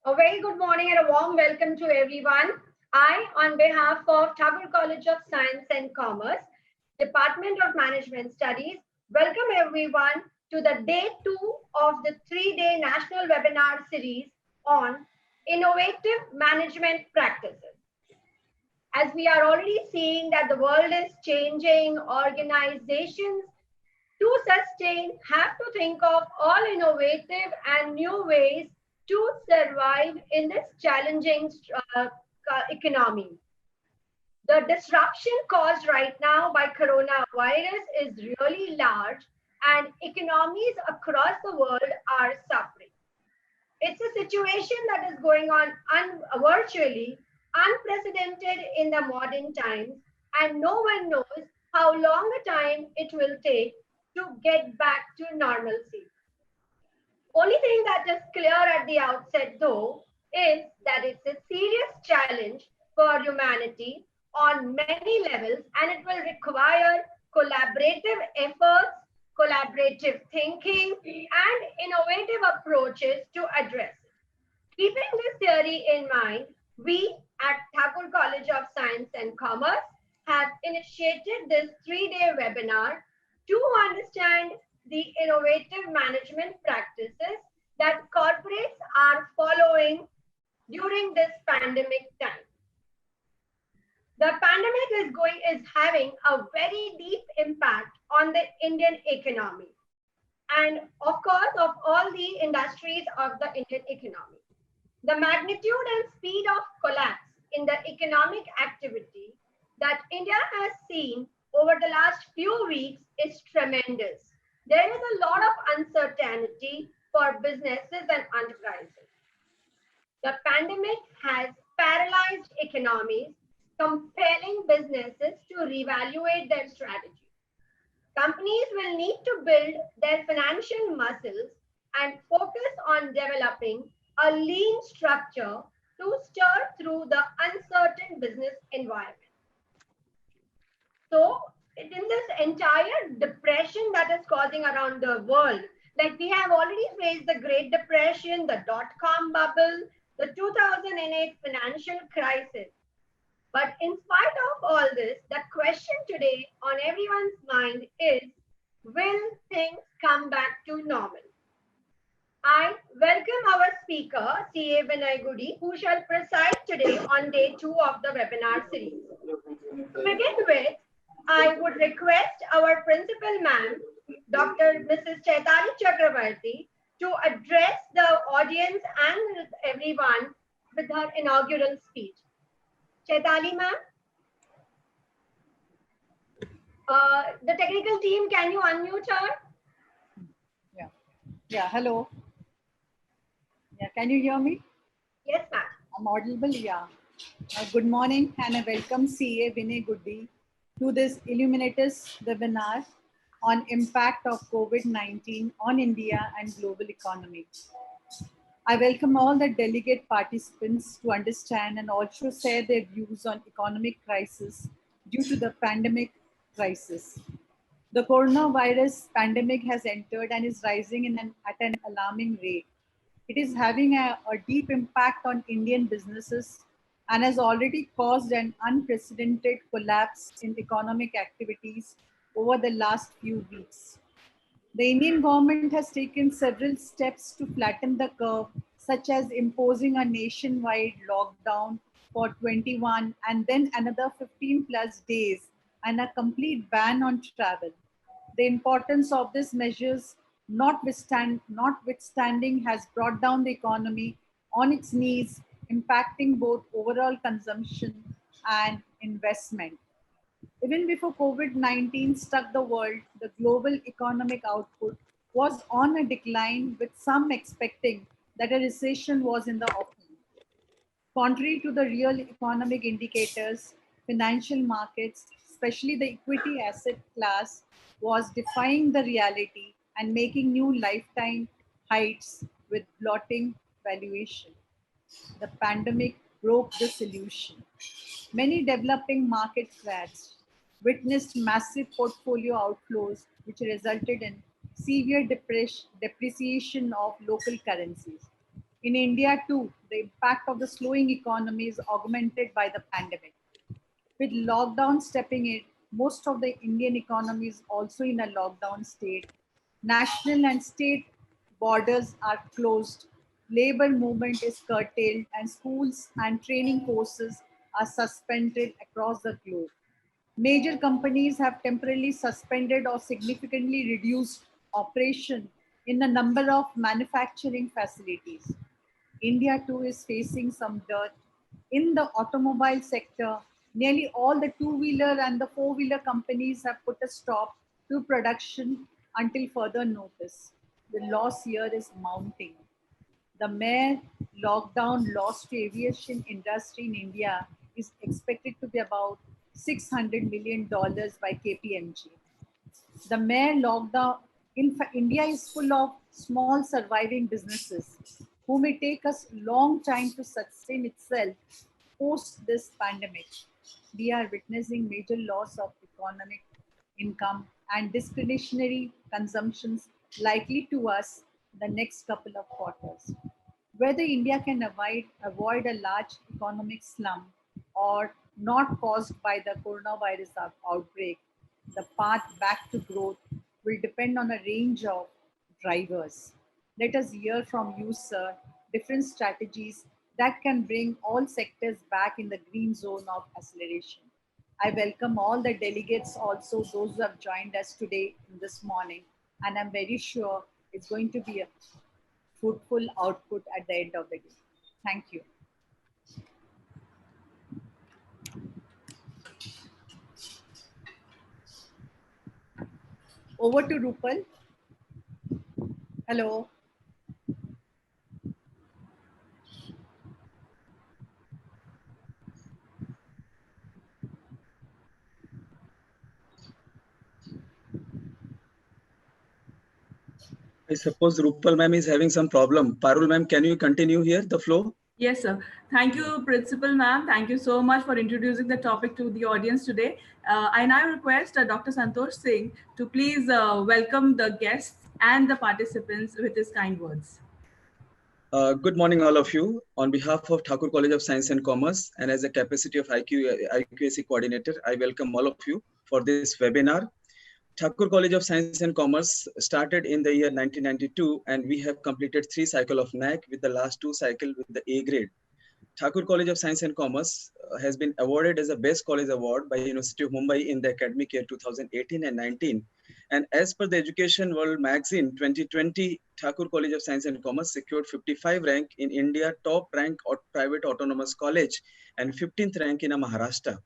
A very good morning and a warm welcome to everyone. I, on behalf of Thakur College of Science and Commerce, Department of Management Studies, welcome everyone to the day two of the 3-day national webinar series on innovative management practices. As we are already seeing that the world is changing, organizations to sustain have to think of all innovative and new ways to survive in this challenging economy. The disruption caused right now by coronavirus is really large and economies across the world are suffering. It's a situation that is going on virtually unprecedented in the modern times, and no one knows how long a time it will take to get back to normalcy. Only thing that is clear at the outset, though, is that it's a serious challenge for humanity on many levels, and it will require collaborative efforts, collaborative thinking, and innovative approaches to address it. Keeping this theory in mind, we at Thakur College of Science and Commerce have initiated this 3-day webinar to understand the innovative management practices that corporates are following during this pandemic time. The pandemic is having a very deep impact on the Indian economy and of course of all the industries of the Indian economy. The magnitude and speed of collapse in the economic activity that India has seen over the last few weeks is tremendous. There is a lot of uncertainty for businesses and enterprises. The pandemic has paralyzed economies, compelling businesses to reevaluate their strategy. Companies will need to build their financial muscles and focus on developing a lean structure to stir through the uncertain business environment. So, in this entire depression that is causing around the world, like we have already faced the Great Depression, the dot-com bubble, the 2008 financial crisis. But in spite of all this, the question today on everyone's mind is, will things come back to normal? I welcome our speaker, CA Vinay Gudi, who shall preside today on day 2 of the webinar series. To begin with, I would request our principal ma'am, Dr. Mrs. Chaitali Chakravarti, to address the audience and everyone with her inaugural speech. Chaitali ma'am? The technical team, can you unmute her? Yeah, hello. Yeah, can you hear me? Yes, ma'am. I'm audible, yeah. Good morning and I welcome CA Vinay Gudi to this Illuminatus webinar on impact of COVID-19 on India and global economy. I welcome all the delegate participants to understand and also share their views on economic crisis due to the pandemic crisis. The coronavirus pandemic has entered and is rising at an alarming rate. It is having a deep impact on Indian businesses and has already caused an unprecedented collapse in economic activities over the last few weeks. The Indian government has taken several steps to flatten the curve, such as imposing a nationwide lockdown for 21 and then another 15 plus days and a complete ban on travel. The importance of these measures notwithstanding has brought down the economy on its knees, impacting both overall consumption and investment. Even before COVID-19 struck the world, the global economic output was on a decline, with some expecting that a recession was in the offing. Contrary to the real economic indicators, financial markets, especially the equity asset class, was defying the reality and making new lifetime heights with blotting valuation. The pandemic broke the illusion. Many developing market crashed, witnessed massive portfolio outflows, which resulted in severe depreciation of local currencies. In India too, the impact of the slowing economy is augmented by the pandemic. With lockdown stepping in, most of the Indian economy is also in a lockdown state. National and state borders are closed, labor movement is curtailed, and schools and training courses are suspended across the globe. Major companies have temporarily suspended or significantly reduced operation in a number of manufacturing facilities. India too is facing some dirt. In the automobile sector, nearly all the two-wheeler and the four-wheeler companies have put a stop to production until further notice. The loss here is mounting. The mere lockdown loss to aviation industry in India is expected to be about $600 million by KPMG. The mere lockdown in India is full of small surviving businesses who may take us long time to sustain itself post this pandemic. We are witnessing major loss of economic income and discretionary consumptions likely to us the next couple of quarters. Whether India can avoid a large economic slump or not caused by the coronavirus outbreak, the path back to growth will depend on a range of drivers. Let us hear from you, sir, different strategies that can bring all sectors back in the green zone of acceleration. I welcome all the delegates, also those who have joined us today this morning, and I'm very sure it's going to be a fruitful output at the end of the day. Thank you. Over to Rupal. Hello. I suppose Rupal ma'am is having some problem. Parul ma'am, can you continue here the flow? Yes, sir. Thank you, Principal Ma'am. Thank you so much for introducing the topic to the audience today. I now request Dr. Santosh Singh to please welcome the guests and the participants with his kind words. Good morning, all of you. On behalf of Thakur College of Science and Commerce and as a capacity of IQAC coordinator, I welcome all of you for this webinar. Thakur College of Science and Commerce started in the year 1992, and we have completed 3 cycles of NAC with the last 2 cycles with the A grade. Thakur College of Science and Commerce has been awarded as a Best College Award by University of Mumbai in the academic year 2018 and 19. And as per the Education World Magazine 2020, Thakur College of Science and Commerce secured 55 rank in India, top rank of private autonomous college, and 15th rank in Maharashtra.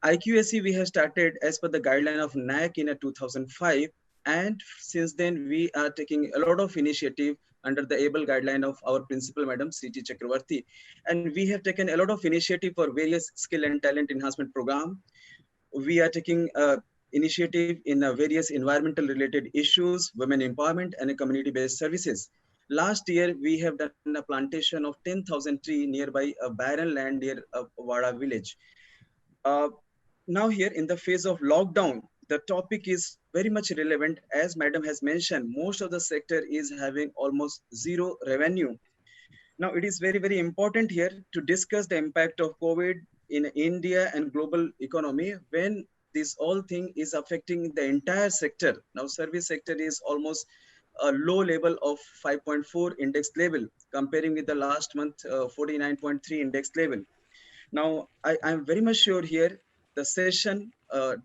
IQAC we have started as per the guideline of NAC in 2005, and since then we are taking a lot of initiative under the able guideline of our principal madam C.T. Chakravarti, and we have taken a lot of initiative for various skill and talent enhancement program. We are taking initiative in various environmental related issues, women empowerment, and community based services. Last year we have done a plantation of 10,000 trees nearby a barren land near Wada village. Now here in the phase of lockdown, the topic is very much relevant. As madam has mentioned, most of the sector is having almost zero revenue. Now it is very, very important here to discuss the impact of COVID in India and global economy when this whole thing is affecting the entire sector. Now service sector is almost a low level of 5.4 index level, comparing with the last month 49.3 index level. Now I am very much sure here the session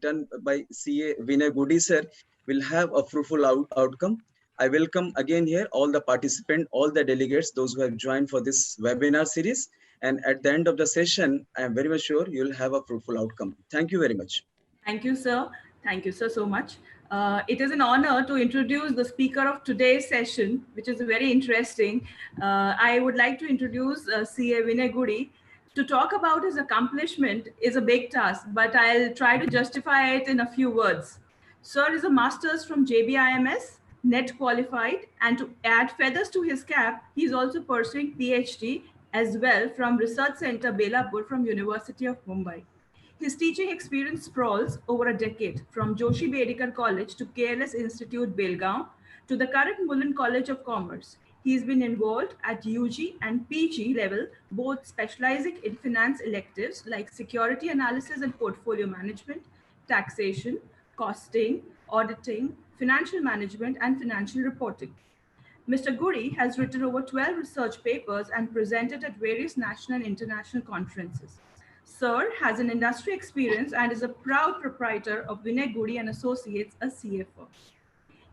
done by CA Vinay Goody sir will have a fruitful outcome. I welcome again here all the participants, all the delegates, those who have joined for this webinar series. And at the end of the session, I am very much sure you'll have a fruitful outcome. Thank you very much. Thank you, sir. Thank you, sir, so much. It is an honor to introduce the speaker of today's session, which is very interesting. I would like to introduce CA Vinay Goody. To talk about his accomplishment is a big task, but I'll try to justify it in a few words. Sir is a master's from JBIMS, NET qualified, and to add feathers to his cap, he's also pursuing PhD as well from Research Center Belapur from University of Mumbai. His teaching experience sprawls over a decade, from Joshi Bedikar College to KLS Institute, Belgaum, to the current Mullen College of Commerce. He's been involved at UG and PG level, both specializing in finance electives like security analysis and portfolio management, taxation, costing, auditing, financial management, and financial reporting. Mr. Guri has written over 12 research papers and presented at various national and international conferences. Sir has an industry experience and is a proud proprietor of Vinay Guri and Associates, a CA firm.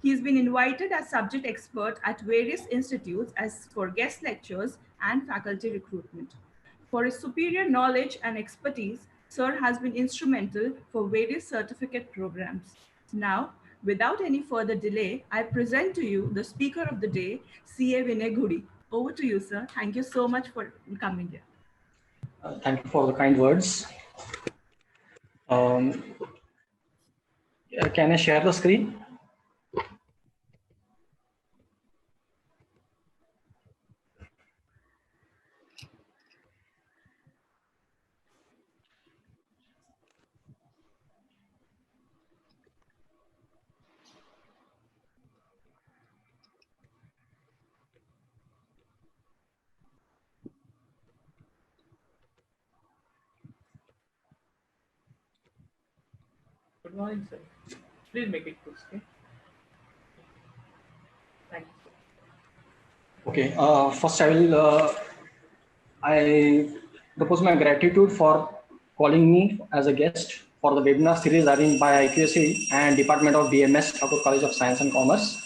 He has been invited as subject expert at various institutes as for guest lectures and faculty recruitment. For his superior knowledge and expertise, Sir has been instrumental for various certificate programs. Now, without any further delay, I present to you the speaker of the day, CA Vinay Guri. Over to you, sir. Thank you so much for coming here. Thank you for the kind words. Can I share the screen? Good morning, sir. Please make it full screen. Thank you. Okay. First, I propose my gratitude for calling me as a guest for the webinar series arranged by IQAC and Department of BMS, Thakur College of Science and Commerce.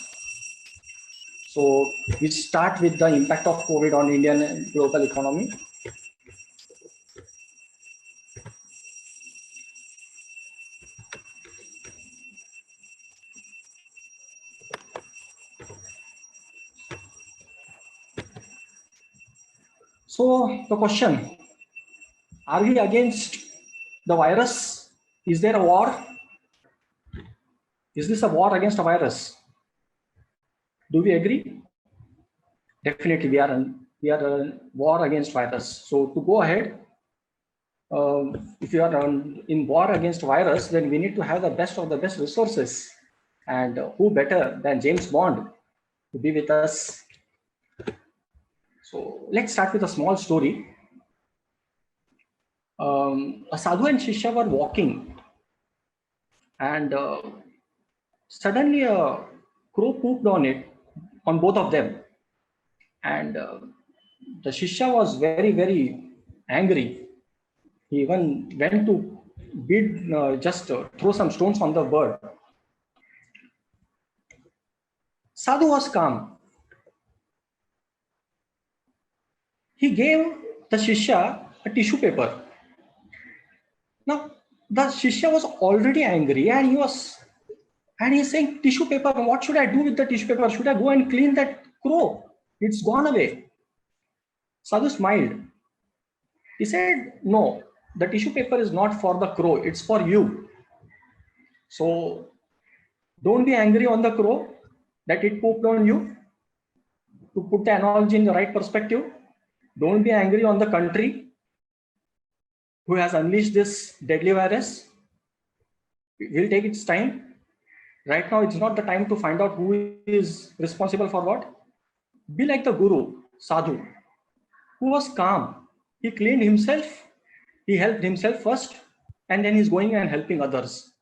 So we start with the impact of COVID on Indian and global economy. So the question, are we against the virus? Is there a war? Is this a war against a virus? Do we agree? Definitely, we are a war against virus. So to go ahead, if you are in war against virus, then we need to have the best of the best resources. And who better than James Bond to be with us? So let's start with a small story. A sadhu and shishya were walking, and suddenly a crow pooped on both of them, and the shishya was very, very angry. He even went to throw some stones on the bird. Sadhu was calm. He gave the shishya a tissue paper. Now, the shishya was already angry, and he's saying, tissue paper, what should I do with the tissue paper? Should I go and clean that crow? It's gone away. Sadhu smiled. He said, no, the tissue paper is not for the crow, it's for you. So don't be angry on the crow that it pooped on you. To put the analogy in the right perspective, don't be angry on the country who has unleashed this deadly virus. It will take its time. Right now, it's not the time to find out who is responsible for what. Be like the guru, sadhu, who was calm. He cleaned himself. He helped himself first, and then he's going and helping others.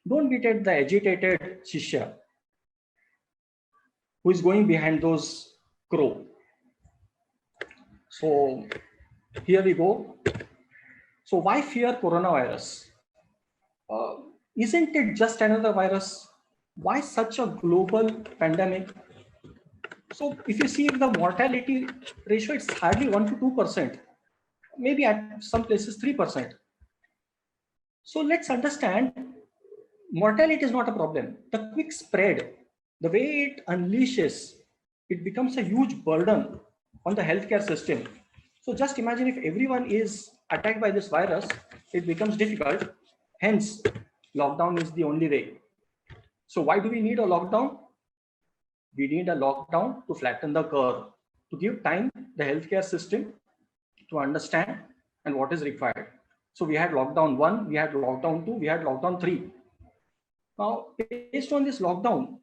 Don't be the agitated shishya who is going behind those crow. So here we go. So why fear coronavirus? Isn't it just another virus? Why such a global pandemic? So if you see the mortality ratio, it's hardly 1 to 2%, maybe at some places 3%. So let's understand, mortality is not a problem. The quick spread, the way it unleashes, it becomes a huge burden on the healthcare system. So just imagine if everyone is attacked by this virus, it becomes difficult. Hence, lockdown is the only way. So why do we need a lockdown? We need a lockdown to flatten the curve, to give time the healthcare system to understand and what is required. So we had lockdown 1, we had lockdown 2, we had lockdown 3. Now, based on this lockdown,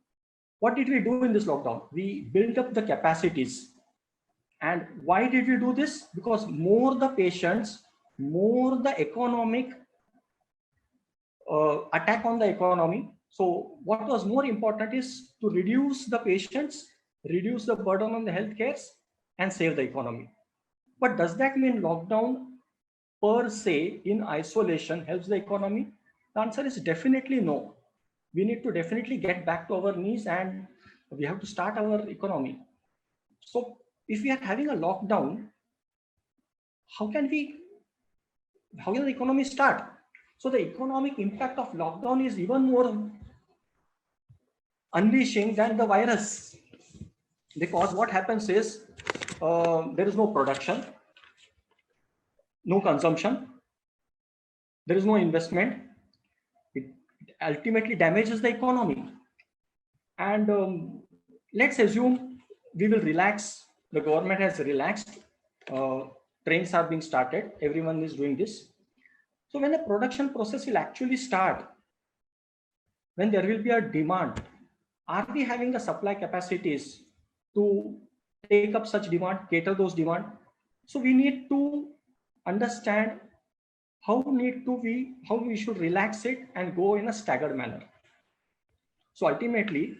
What did we do in this lockdown? We built up the capacities. And why did we do this? Because more the patients, more the economic attack on the economy. So what was more important is to reduce the patients, reduce the burden on the healthcare, and save the economy. But does that mean lockdown per se in isolation helps the economy? The answer is definitely no. We need to definitely get back to our knees and we have to start our economy. So if we are having a lockdown, how can the economy start? So the economic impact of lockdown is even more unleashing than the virus, because what happens is there is no production, no consumption, there is no investment. It ultimately damages the economy. And let's assume we will relax. The government has relaxed. Trains are being started. Everyone is doing this. So when the production process will actually start, when there will be a demand, are we having the supply capacities to take up such demand, cater those demand? So we need to understand how we should relax it and go in a staggered manner. So ultimately,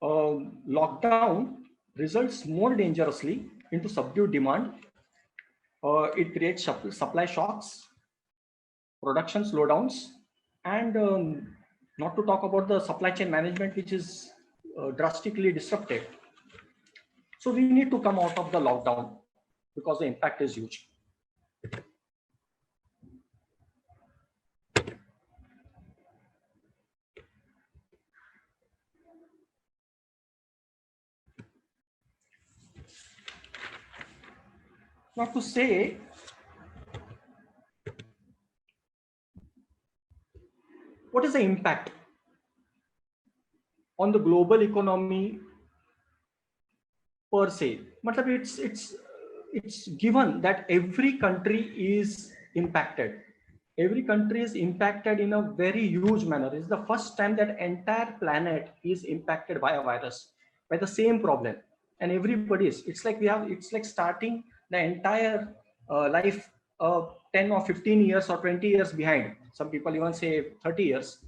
lockdown results more dangerously into subdued demand. It creates supply shocks, production slowdowns, and not to talk about the supply chain management, which is drastically disrupted. So we need to come out of the lockdown because the impact is huge. Now to say, what is the impact on the global economy per se? It's given that every country is impacted. Every country is impacted in a very huge manner. It's the first time that entire planet is impacted by a virus, by the same problem. And everybody is, it's like starting the entire life 10 or 15 years or 20 years behind. Some people even say 30 years.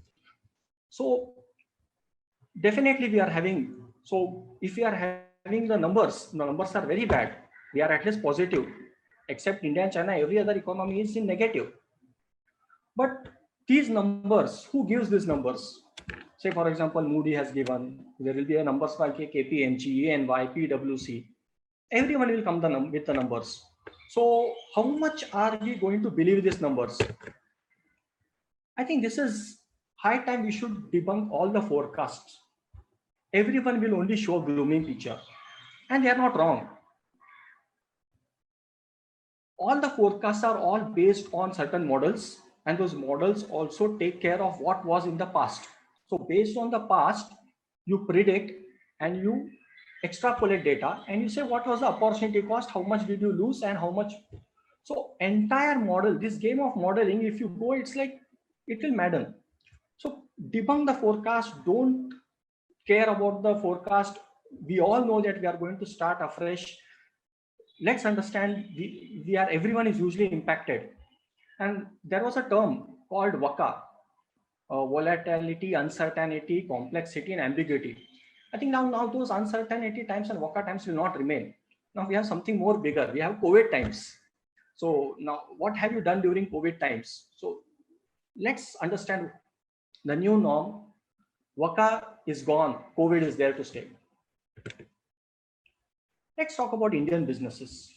So definitely we are having, so if we are having the numbers are very bad. We are at least positive. Except India and China, every other economy is in negative. But these numbers, who gives these numbers? Say, for example, Moody has given, there will be a numbers like KPMG, ENY, PwC. Everyone will come with the numbers. So how much are we going to believe these numbers? I think this is high time we should debunk all the forecasts. Everyone will only show a gloomy picture, and they are not wrong. All the forecasts are all based on certain models, and those models also take care of what was in the past. So based on the past, you predict and you extrapolate data and you say what was the opportunity cost, how much did you lose, and how much. So entire model, this game of modeling, if you go, it's like it will madden. So debunk the forecast, don't care about the forecast. We all know that we are going to start afresh. Let's understand everyone is usually impacted. And there was a term called VUCA, volatility, uncertainty, complexity, and ambiguity. I think now those uncertainty times and VUCA times will not remain. Now we have something more bigger. We have COVID times. So now what have you done during COVID times? So let's understand the new norm. VUCA is gone. COVID is there to stay. Let's talk about Indian businesses.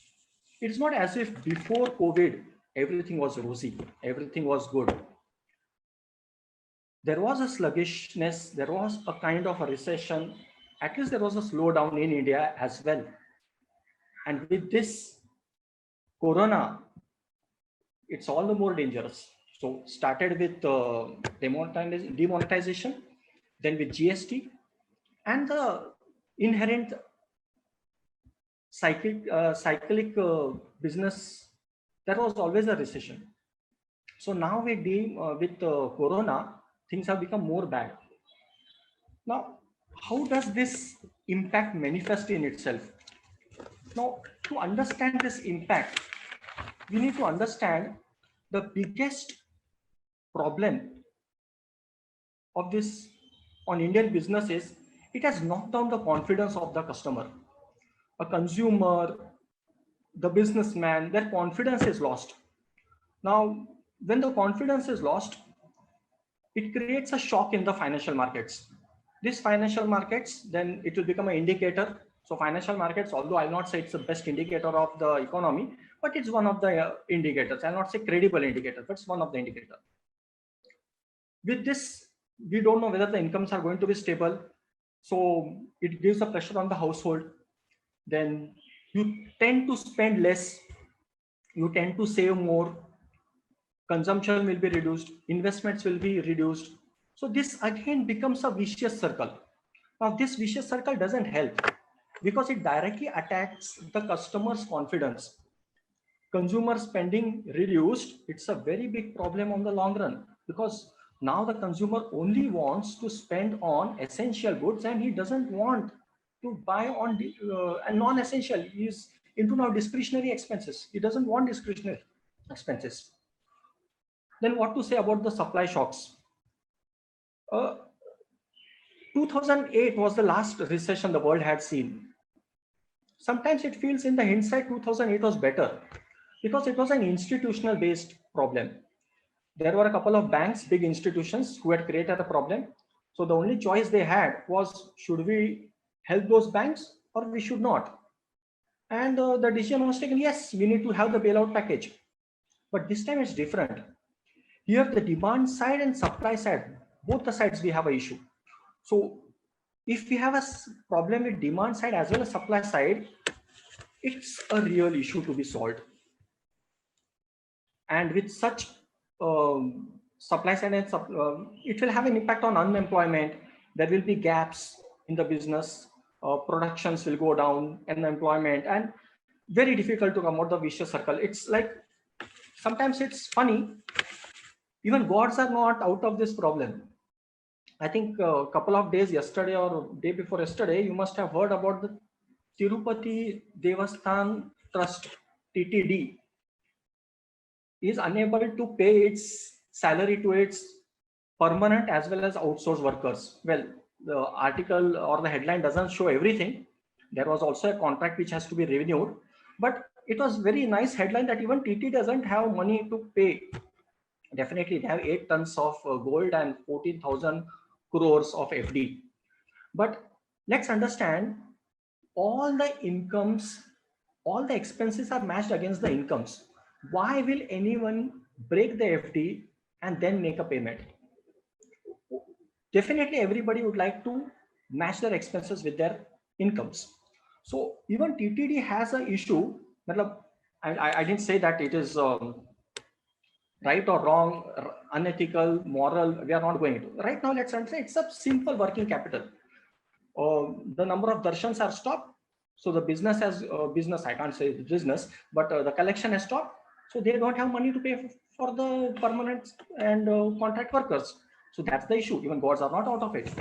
It's not as if before COVID, everything was rosy, everything was good. There was a sluggishness, there was a kind of a recession, at least there was a slowdown in India as well. And with this Corona, it's all the more dangerous. So started with demonetization, then with GST, and the inherent cyclic business, there was always a recession. So now with Corona, things have become more bad. Now, how does this impact manifest in itself? Now, to understand this impact, we need to understand the biggest problem of this on Indian businesses. It has knocked down the confidence of the customer. A consumer, the businessman, their confidence is lost. Now, when the confidence is lost, it creates a shock in the financial markets. These financial markets, then it will become an indicator. So financial markets, although I'll not say it's the best indicator of the economy, but it's one of the indicators. I'll not say credible indicator, but it's one of the indicators. With this, we don't know whether the incomes are going to be stable. So it gives a pressure on the household. Then you tend to spend less. You tend to save more. Consumption will be reduced. Investments will be reduced. So this again becomes a vicious circle. Now this vicious circle doesn't help because it directly attacks the customer's confidence. Consumer spending reduced, it's a very big problem on the long run, because now the consumer only wants to spend on essential goods and he doesn't want to buy on non-essential. He's into now discretionary expenses. He doesn't want discretionary expenses. Then what to say about the supply shocks? 2008 was the last recession the world had seen. Sometimes it feels in the hindsight 2008 was better because it was an institutional based problem. There were a couple of banks, big institutions, who had created a problem. So the only choice they had was, should we help those banks or we should not? And the decision was taken, yes, we need to have the bailout package. But this time it's different. Here the demand side and supply side, both the sides we have an issue. So if we have a problem with demand side as well as supply side, it's a real issue to be solved. And with such supply side and it will have an impact on unemployment. There will be gaps in the business, productions will go down, unemployment, and very difficult to come out the vicious circle. It's like, sometimes it's funny, even gods are not out of this problem. I think a couple of days yesterday or day before yesterday, you must have heard about the Tirupati Devasthan Trust, TTD, is unable to pay its salary to its permanent as well as outsourced workers. Well, the article or the headline doesn't show everything. There was also a contract which has to be renewed, but it was very nice headline that even TT doesn't have money to pay. Definitely they have 8 tons of gold and 14,000 crores of FD. But let's understand, all the incomes, all the expenses are matched against the incomes. Why will anyone break the FD and then make a payment? Definitely everybody would like to match their expenses with their incomes. So even TTD has an issue. I didn't say that it is right or wrong, unethical, moral. We are not going into right now. Let's say it's a simple working capital. The number of darshans are stopped. So the business has business, I can't say business, but the collection has stopped. So they don't have money to pay for the permanent and contract workers. So that's the issue. Even gods are not out of it.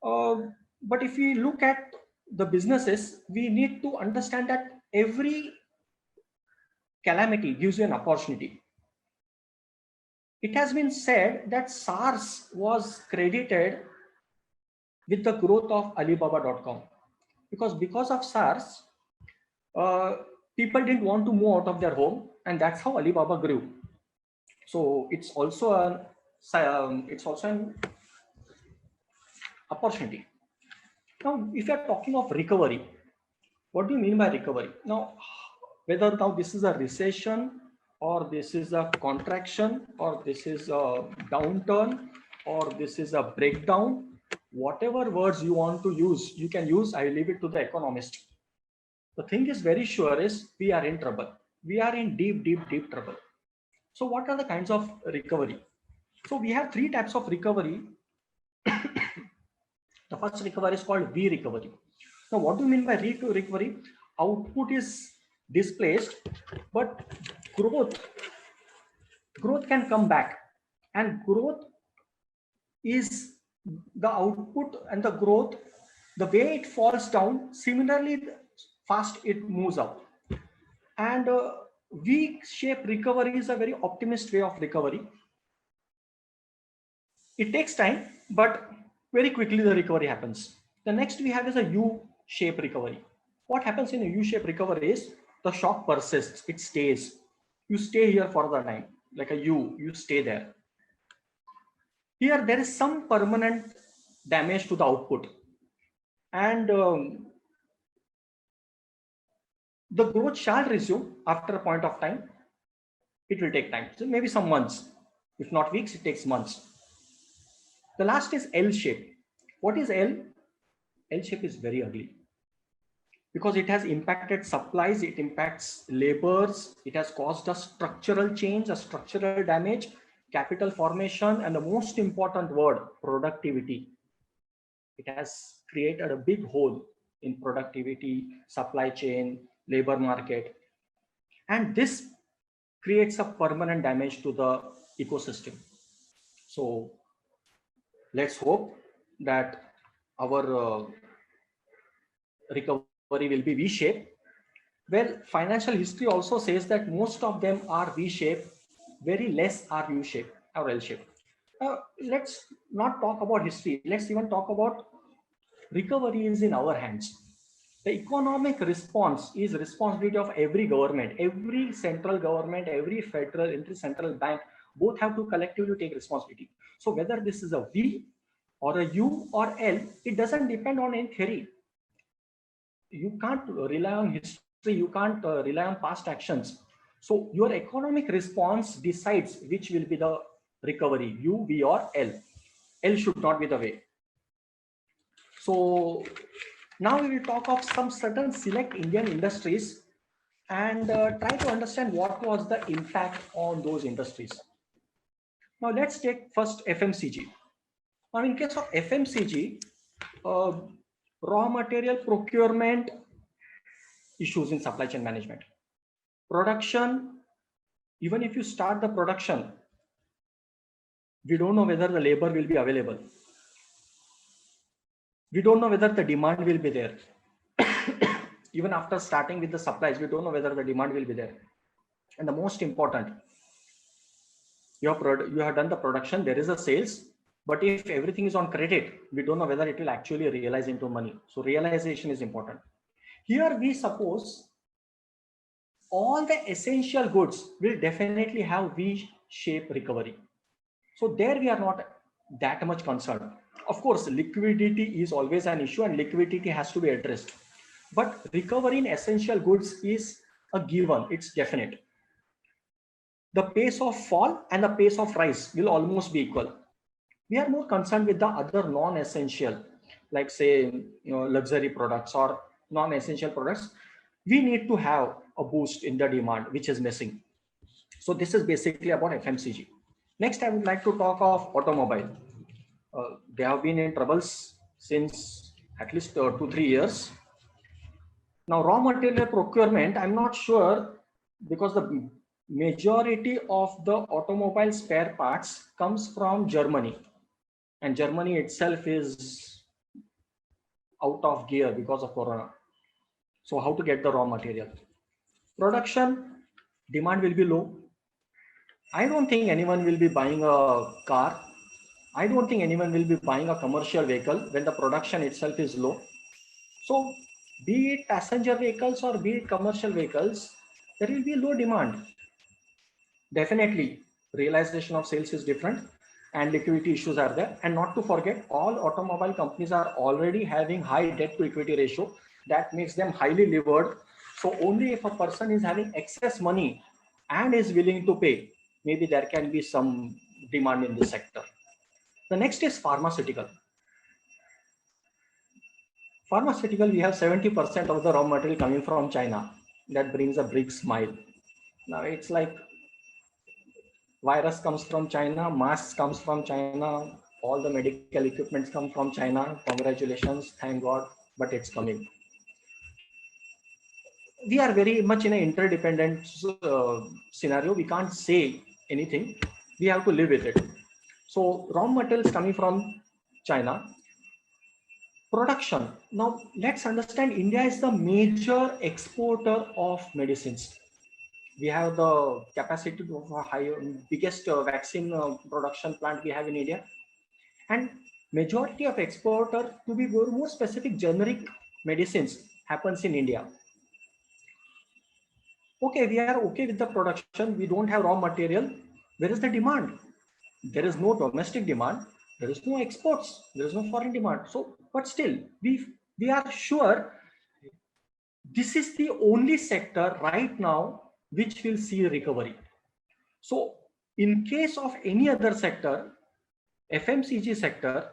But if we look at the businesses, we need to understand that every calamity gives you an opportunity. It has been said that SARS was credited with the growth of Alibaba.com, because of SARS, people didn't want to move out of their home, and that's how Alibaba grew. So it's also an opportunity. Now, if you are talking of recovery, what do you mean by recovery? Now, whether now this is a recession, or this is a contraction, or this is a downturn, or this is a breakdown, whatever words you want to use, you can use. I leave it to the economist. The thing is very sure is we are in trouble. We are in deep, deep, deep trouble. So what are the kinds of recovery? So we have 3 types of recovery. The first recovery is called V recovery. Now, what do you mean by recovery? Output is displaced, but growth can come back, and growth is the output and the growth, the way it falls down, similarly fast it moves up. And V-shaped recovery is a very optimist way of recovery. It takes time, but very quickly the recovery happens. The next we have is a U-shaped recovery. What happens in a U-shaped recovery is the shock persists, it stays. You stay here for the time, like a U, you stay there. Here there is some permanent damage to the output, and the growth shall resume after a point of time. It will take time, so maybe some months, if not weeks, it takes months. The last is L shape. What is L? L shape is very ugly because it has impacted supplies, it impacts labors, it has caused a structural change, a structural damage, capital formation, and the most important word, productivity. It has created a big hole in productivity, supply chain, labor market. And this creates a permanent damage to the ecosystem. So let's hope that our recovery will be V-shaped. Well, financial history also says that most of them are V-shaped, very less are U-shaped or L-shaped. Let's not talk about history. Let's even talk about recovery is in our hands. The economic response is responsibility of every government, every central government, every federal, every central bank, both have to collectively take responsibility. So whether this is a V or a U or L, it doesn't depend on any theory. You can't rely on history, you can't rely on past actions. So your economic response decides which will be the recovery, U, V or L. L should not be the way. So now we will talk of some certain select Indian industries and try to understand what was the impact on those industries. Now let's take first FMCG. Now in case of FMCG, raw material procurement issues in supply chain management. Production, even if you start the production, we don't know whether the labor will be available. We don't know whether the demand will be there. Even after starting with the supplies, we don't know whether the demand will be there. And the most important, you have done the production, there is a sales, but if everything is on credit, we don't know whether it will actually realize into money. So realization is important. Here we suppose all the essential goods will definitely have V-shaped recovery. So there we are not that much concerned. Of course, liquidity is always an issue and liquidity has to be addressed. But recovery in essential goods is a given, it's definite. The pace of fall and the pace of rise will almost be equal. We are more concerned with the other non-essential, like say, luxury products or non-essential products. We need to have a boost in the demand, which is missing. So this is basically about FMCG. Next, I would like to talk of automobile. They have been in troubles since at least 2-3 years. Now, raw material procurement, I'm not sure because the majority of the automobile spare parts comes from Germany, and Germany itself is out of gear because of Corona. So how to get the raw material? Production, demand will be low. I don't think anyone will be buying a car. I don't think anyone will be buying a commercial vehicle when the production itself is low. So be it passenger vehicles or be it commercial vehicles, there will be low demand. Definitely, realization of sales is different and liquidity issues are there. And not to forget, all automobile companies are already having high debt to equity ratio. That makes them highly levered. So only if a person is having excess money and is willing to pay, maybe there can be some demand in this sector. The next is pharmaceutical. Pharmaceutical, we have 70% of the raw material coming from China. That brings a big smile. Now it's like virus comes from China, masks comes from China, all the medical equipments come from China. Congratulations, thank God, but it's coming. We are very much in an interdependent scenario. We can't say anything. We have to live with it. So raw materials coming from China. Production. Now let's understand India is the major exporter of medicines. We have the capacity of a biggest vaccine production plant we have in India, and majority of exporter, to be more specific, generic medicines happens in India. Okay, we are okay with the production. We don't have raw material. Where is the demand? There is no domestic demand. There is no exports. There is no foreign demand. So, but still, we are sure this is the only sector right now which will see recovery. So, in case of any other sector, FMCG sector,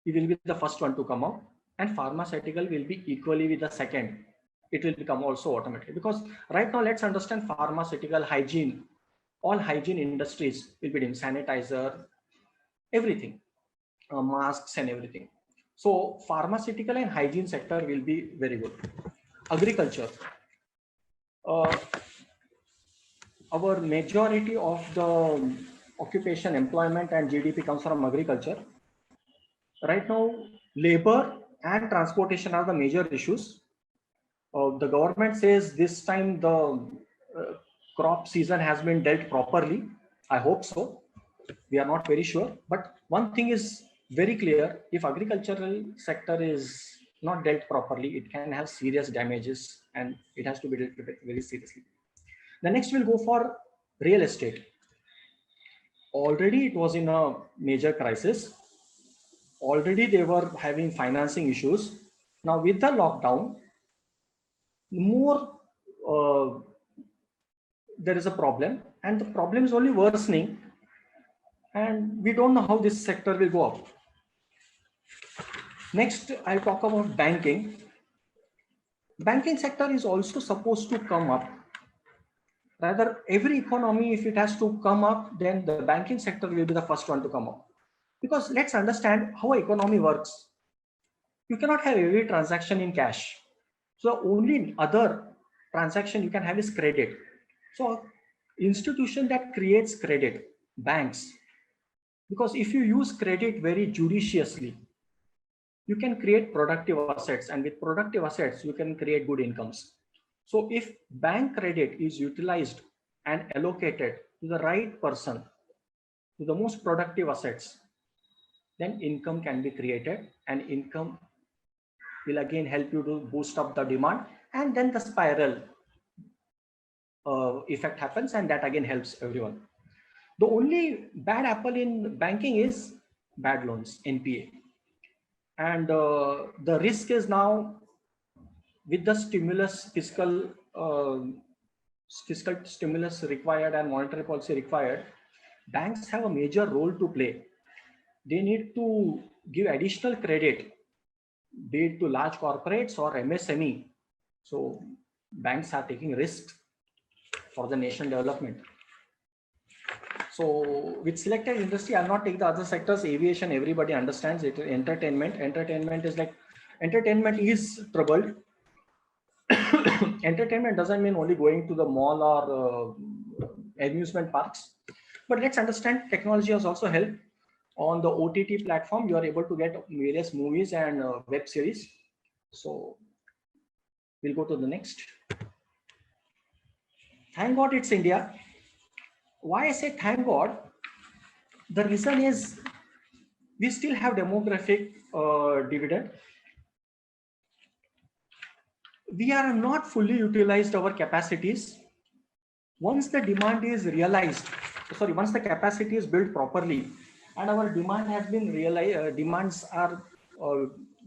it will be the first one to come out, and pharmaceutical will be equally with the second. It will become also automatically, because right now let's understand pharmaceutical, hygiene, all hygiene industries will be doing sanitizer, everything, masks and everything. So pharmaceutical and hygiene sector will be very good. Agriculture, our majority of the occupation, employment and GDP comes from agriculture. Right now, labor and transportation are the major issues. The government says this time the crop season has been dealt properly. I hope so. We are not very sure. But one thing is very clear: if agricultural sector is not dealt properly, it can have serious damages and it has to be dealt with very seriously. The next will go for real estate. Already it was in a major crisis. Already they were having financing issues. Now with the lockdown, more there is a problem, and the problem is only worsening, and we don't know how this sector will go up. Next, I'll talk about banking. Banking sector is also supposed to come up. Rather, every economy, if it has to come up, then the banking sector will be the first one to come up. Because let's understand how economy works. You cannot have every transaction in cash. So only other transaction you can have is credit. So institution that creates credit, banks, because if you use credit very judiciously, you can create productive assets, and with productive assets, you can create good incomes. So if bank credit is utilized and allocated to the right person, to the most productive assets, then income can be created, and income will again help you to boost up the demand, and then the spiral effect happens, and that again helps everyone. The only bad apple in banking is bad loans, NPA. And the risk is now, with the stimulus, fiscal stimulus required and monetary policy required, banks have a major role to play. They need to give additional credit, be it to large corporates or MSME. So banks are taking risks for the nation development. So with selected industry, I'll not take the other sectors. Aviation, everybody understands it. Entertainment is like, entertainment is troubled. Entertainment doesn't mean only going to the mall or amusement parks. But let's understand, technology has also helped. On the OTT platform, you are able to get various movies and web series. So we'll go to the next. Thank God it's India. Why I say thank God? The reason is we still have demographic dividend. We are not fully utilized our capacities. Once the demand is realized, once the capacity is built properly, and our demand has been realized,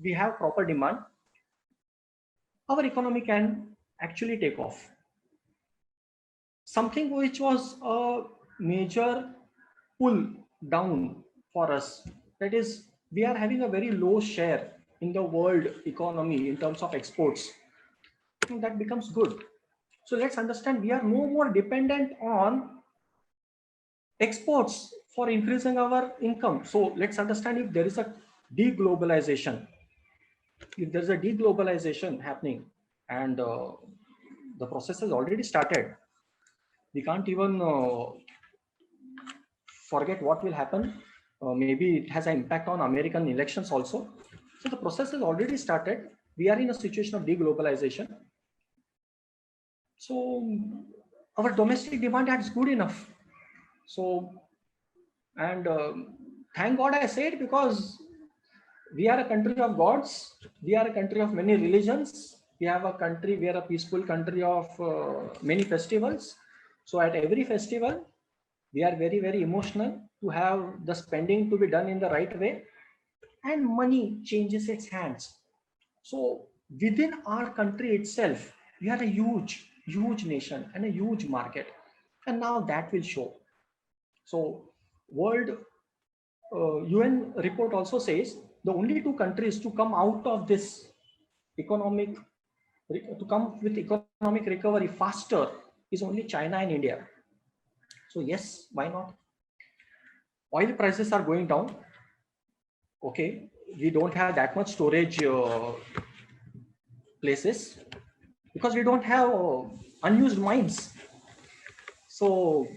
we have proper demand, our economy can actually take off. Something which was a major pull down for us, that is, we are having a very low share in the world economy in terms of exports. That becomes good. So let's understand, we are no more dependent on exports for increasing our income. So let's understand, if there is a deglobalization, happening, and the process has already started, we can't even forget what will happen. maybe it has an impact on American elections also. So the process has already started. We are in a situation of deglobalization. So our domestic demand is good enough. So, and thank God I said, because we are a country of gods. We are a country of many religions. We have a country, we are a peaceful country of many festivals. So at every festival, we are very, very emotional to have the spending to be done in the right way, and money changes its hands. So within our country itself, we are a huge, huge nation and a huge market. And now that will show. So World UN report also says the only two countries to come out of this economic, to come with economic recovery faster is only China and India. So yes, why not? Oil prices are going down. Okay, we don't have that much storage places because we don't have unused mines. So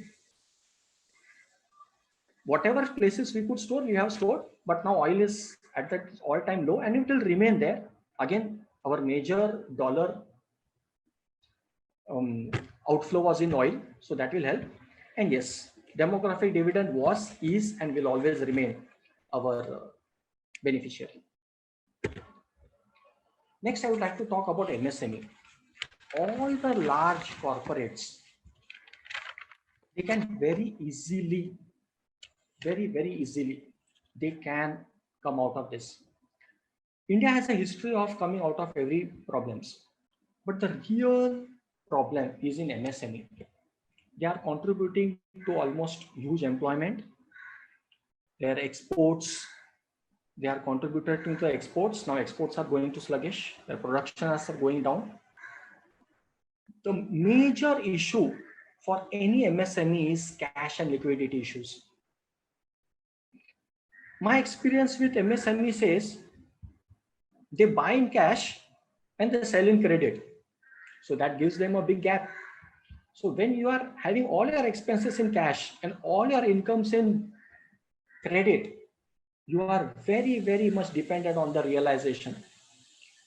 whatever places we could store, we have stored, but now oil is at that all-time low and it will remain there. Again, our major dollar outflow was in oil, so that will help. And yes, demographic dividend was, is, and will always remain our beneficiary. Next, I would like to talk about MSME. All the large corporates, they can very easily, very easily, they can come out of this. India has a history of coming out of every problems, but the real problem is in MSME. They are contributing to almost huge employment. Their exports, they are contributing to the exports. Now exports are going to sluggish. Their production are going down. The major issue for any MSME is cash and liquidity issues. My experience with MSME says they buy in cash and they sell in credit. So that gives them a big gap. So when you are having all your expenses in cash and all your incomes in credit, you are very much dependent on the realization.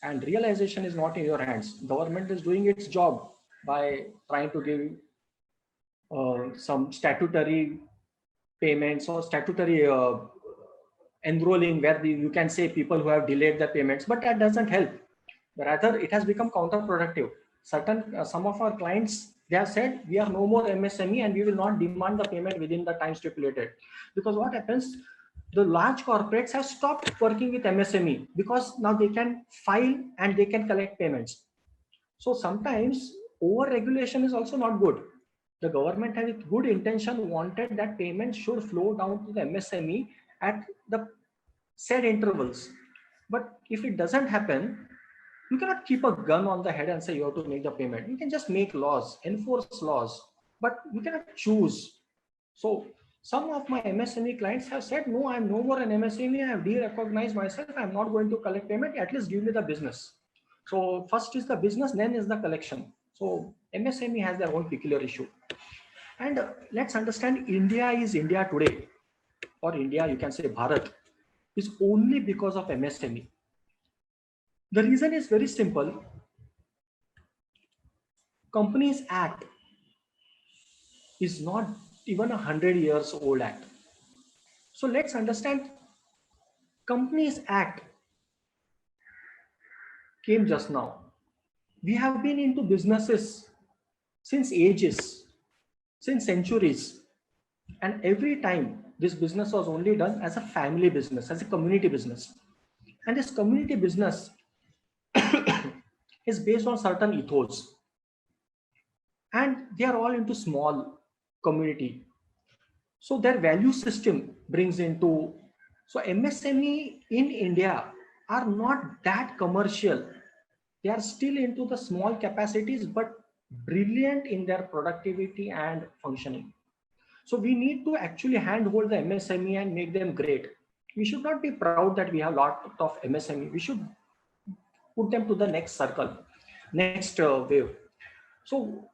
And realization is not in your hands. Government is doing its job by trying to give some statutory payments or statutory enrolling, where you can say people who have delayed the payments, but that doesn't help. Rather, it has become counterproductive. Some of our clients, they have said, we are no more MSME and we will not demand the payment within the time stipulated. Because what happens, the large corporates have stopped working with MSME because now they can file and they can collect payments. So sometimes over-regulation is also not good. The government has with good intention wanted that payments should flow down to the MSME at the said intervals. But if it doesn't happen, you cannot keep a gun on the head and say you have to make the payment. You can just make laws, enforce laws, but you cannot choose. So some of my MSME clients have said, no, I'm no more an MSME. I have de-recognized myself. I'm not going to collect payment. At least give me the business. So first is the business, then is the collection. So MSME has their own peculiar issue. And let's understand, India is India today, or India, you can say Bharat, is only because of MSME. The reason is very simple. Companies Act is not even 100 years old act. So let's understand, Companies Act came just now. We have been into businesses since ages, since centuries. And every time this business was only done as a family business, as a community business. And this community business is based on certain ethos. And they are all into small community. So their value system brings into, so MSME in India are not that commercial. They are still into the small capacities, but brilliant in their productivity and functioning. So we need to actually handhold the MSME and make them great. We should not be proud that we have a lot of MSME. We should put them to the next circle, next wave. So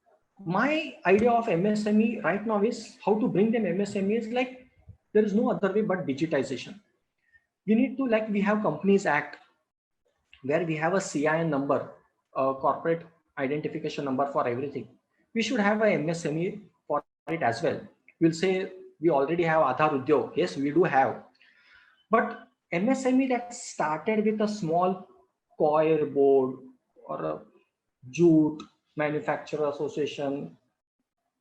my idea of MSME right now is how to bring them MSME is like There is no other way but digitization. We need to, like we have Companies Act, where we have a CIN number, a corporate identification number for everything. We should have a MSME for it as well. We'll say we already have Aadhaar Udyog. Yes, we do have. But MSME that started with a small coir board or a jute manufacturer association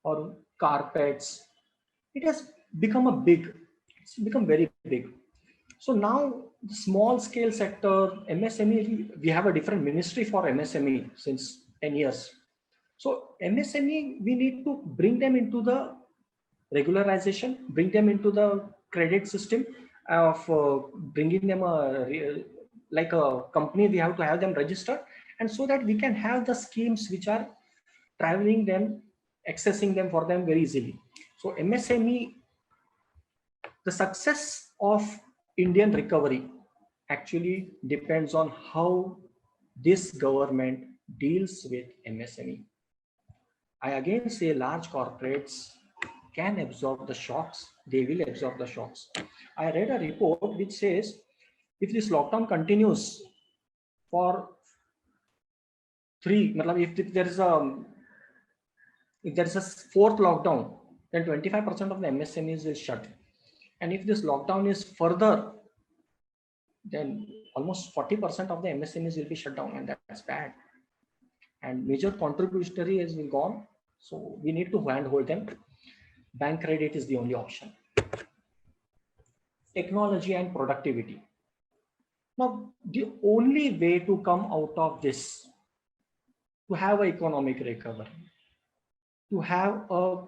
or carpets, it has become it's become very big. So now the small scale sector, MSME, we have a different ministry for MSME since 10 years. So MSME, we need to bring them into the regularization, bring them into the credit system of bringing them like a company, we have to have them registered, and so that we can have the schemes which are traveling them, accessing them for them very easily. So MSME, the success of Indian recovery actually depends on how this government deals with MSME. I again say large corporates can absorb the shocks. They will absorb the shocks. I read a report which says if this lockdown continues for if there is a fourth lockdown, then 25% of the MSMEs will shut. And if this lockdown is further, then almost 40% of the MSMEs will be shut down, and that's bad. And major contributory has been gone. So we need to handhold them. Bank credit is the only option. Technology and productivity. Now, the only way to come out of this, to have an economic recovery, to have a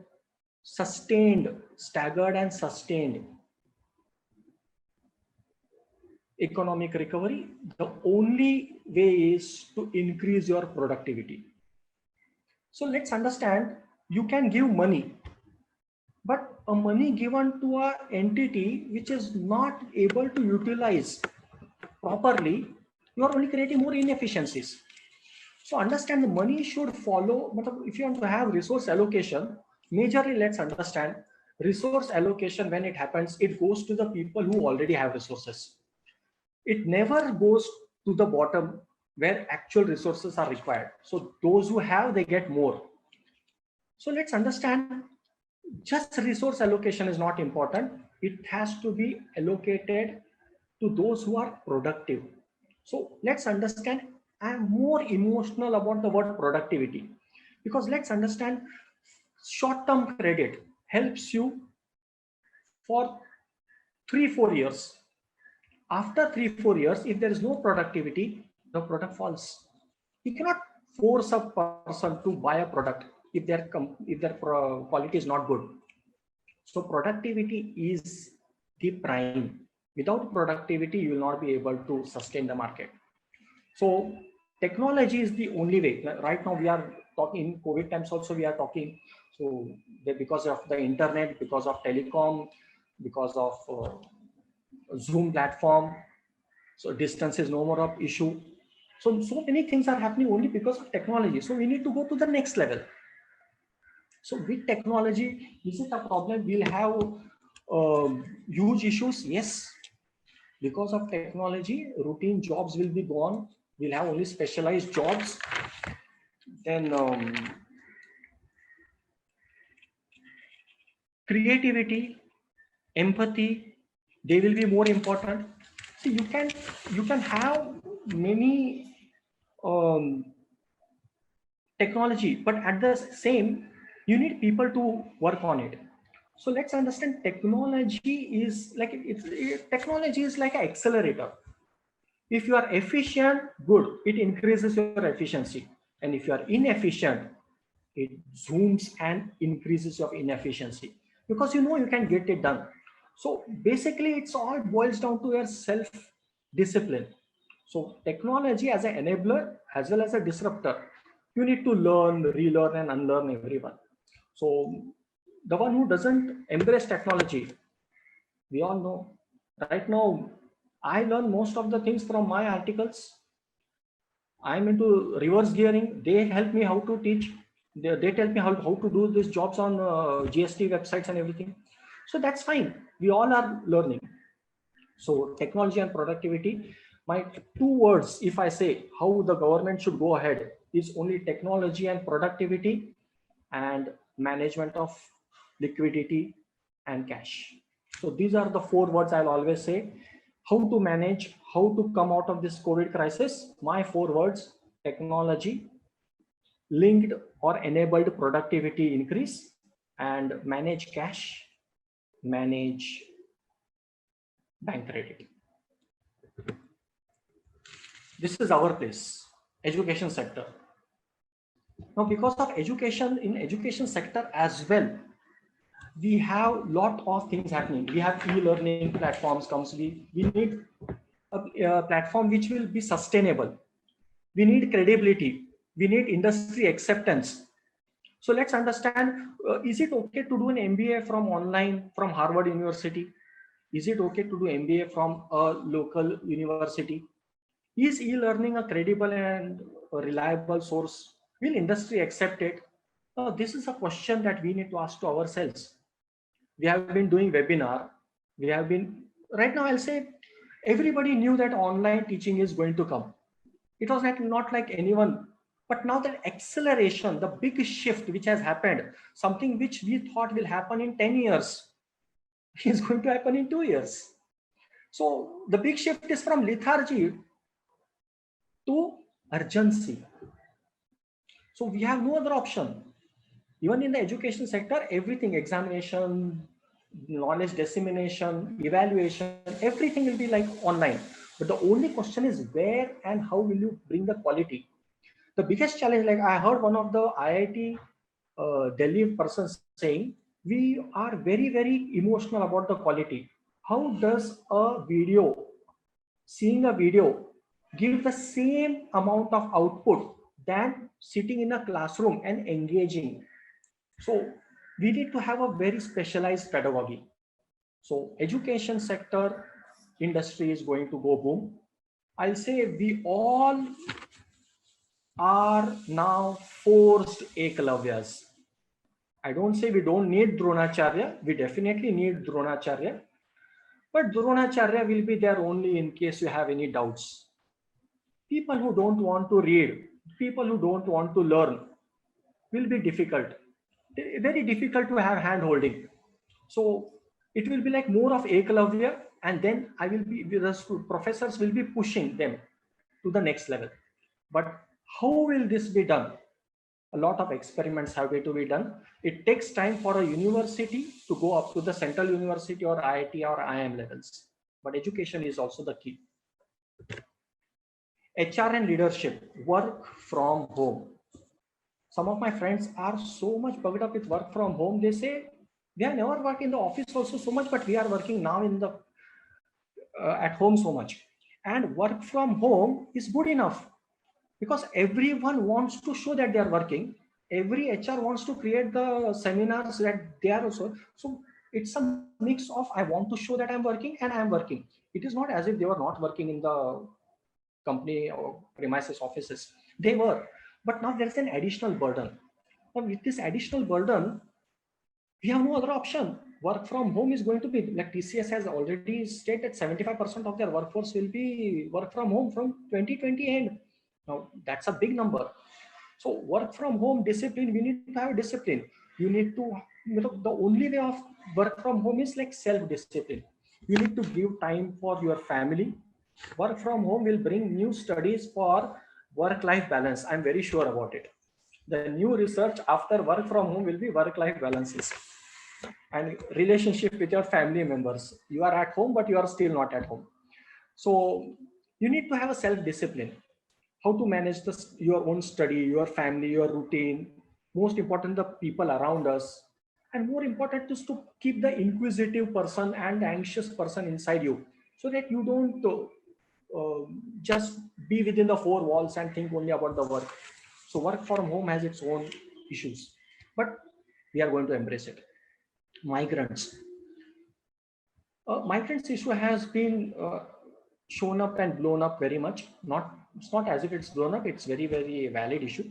staggered and sustained economic recovery, the only way is to increase your productivity. So let's understand, you can give money, but a money given to an entity which is not able to utilize properly, you are only creating more inefficiencies. So understand the money should follow. If you want to have resource allocation, majorly let's understand resource allocation, when it happens, it goes to the people who already have resources. It never goes to the bottom where actual resources are required. So those who have, they get more. So let's understand, just resource allocation is not important. It has to be allocated to those who are productive. So let's understand, I'm more emotional about the word productivity, because let's understand, short-term credit helps you for 3-4 years. After 3-4 years, if there is no productivity, the product falls. You cannot force a person to buy a product if their quality is not good. So productivity is the prime. Without productivity, you will not be able to sustain the market. So technology is the only way. Right now we are talking, in COVID times also we are talking. So because of the internet, because of telecom, because of Zoom platform, so distance is no more of issue. So many things are happening only because of technology. So we need to go to the next level. So with technology, is it a problem? We'll have huge issues. Yes, because of technology, routine jobs will be gone. We'll have only specialized jobs. Then creativity, empathy, they will be more important. So you can have many technology, but at the same, you need people to work on it. So let's understand, technology is like technology is like an accelerator. If you are efficient, good, it increases your efficiency. And if you are inefficient, it zooms and increases your inefficiency, because you can get it done. So basically, it's all boils down to your self-discipline. So technology as an enabler as well as a disruptor, you need to learn, relearn, and unlearn everyone. So the one who doesn't embrace technology, we all know. Right now, I learn most of the things from my articles. I'm into reverse gearing. They help me how to teach. They tell me how to do these jobs on GST websites and everything. So that's fine. We all are learning. So technology and productivity, my two words, if I say how the government should go ahead, is only technology and productivity and management of liquidity and cash. So these are the four words I'll always say. How to manage, how to come out of this COVID crisis. My four words: technology, linked or enabled productivity increase, and manage cash, manage bank credit. This is our place, education sector. Now, because of education, in education sector as well, we have lot of things happening. We have e-learning platforms comes. We need a platform which will be sustainable. We need credibility. We need industry acceptance. So let's understand, is it okay to do an MBA from online from Harvard University? Is it okay to do MBA from a local university? Is e-learning a credible and a reliable source? Will industry accept it? This is a question that we need to ask to ourselves. We have been doing webinar. We have been, right now I'll say, everybody knew that online teaching is going to come. It was not like anyone, but now that acceleration, the big shift which has happened, something which we thought will happen in 10 years, is going to happen in 2 years. So the big shift is from lethargy to urgency. So we have no other option. Even in the education sector, everything, examination, knowledge dissemination, evaluation, everything will be like online. But the only question is where and how will you bring the quality? The biggest challenge, like I heard one of the IIT Delhi persons saying, we are very, very emotional about the quality. How does a video, seeing a video, give the same amount of output than sitting in a classroom and engaging? So we need to have a very specialized pedagogy. So education sector industry is going to go boom. I'll say we all are now forced Ekalavya's. I don't say we don't need Dronacharya. We definitely need Dronacharya. But Dronacharya will be there only in case you have any doubts. People who don't want to read, people who don't want to learn will be difficult. Very difficult to have hand holding. So it will be like more of Ekalavya, and then I will be, the professors will be pushing them to the next level. But how will this be done? A lot of experiments have to be done. It takes time for a university to go up to the central university or IIT or IIM levels. But education is also the key. HR and leadership, work from home. Some of my friends are so much bugged up with work from home. They say they have never worked in the office also so much, but we are working now in the at home so much. And work from home is good enough because everyone wants to show that they are working. Every HR wants to create the seminars that they are also. So it's a mix of I want to show that I'm working and I'm working. It is not as if they were not working in the company or premises offices. They were, but now there's an additional burden. Now with this additional burden, we have no other option. Work from home is going to be, like TCS has already stated, 75% of their workforce will be work from home from 2020 end. Now that's a big number. So work from home discipline, we need to have discipline. You need to, the only way of work from home is like self-discipline. You need to give time for your family. Work from home will bring new studies for work-life balance. I'm very sure about it. The new research after work from home will be work-life balances and relationship with your family members. You are at home, but you are still not at home. So you need to have a self-discipline. How to manage this, your own study, your family, your routine. Most important, the people around us. And more important is to keep the inquisitive person and the anxious person inside you so that you don't just be within the four walls and think only about the work. So work from home has its own issues, but we are going to embrace it. Migrants. Migrants issue has been shown up and blown up very much. It's not as if it's blown up. It's very, very valid issue.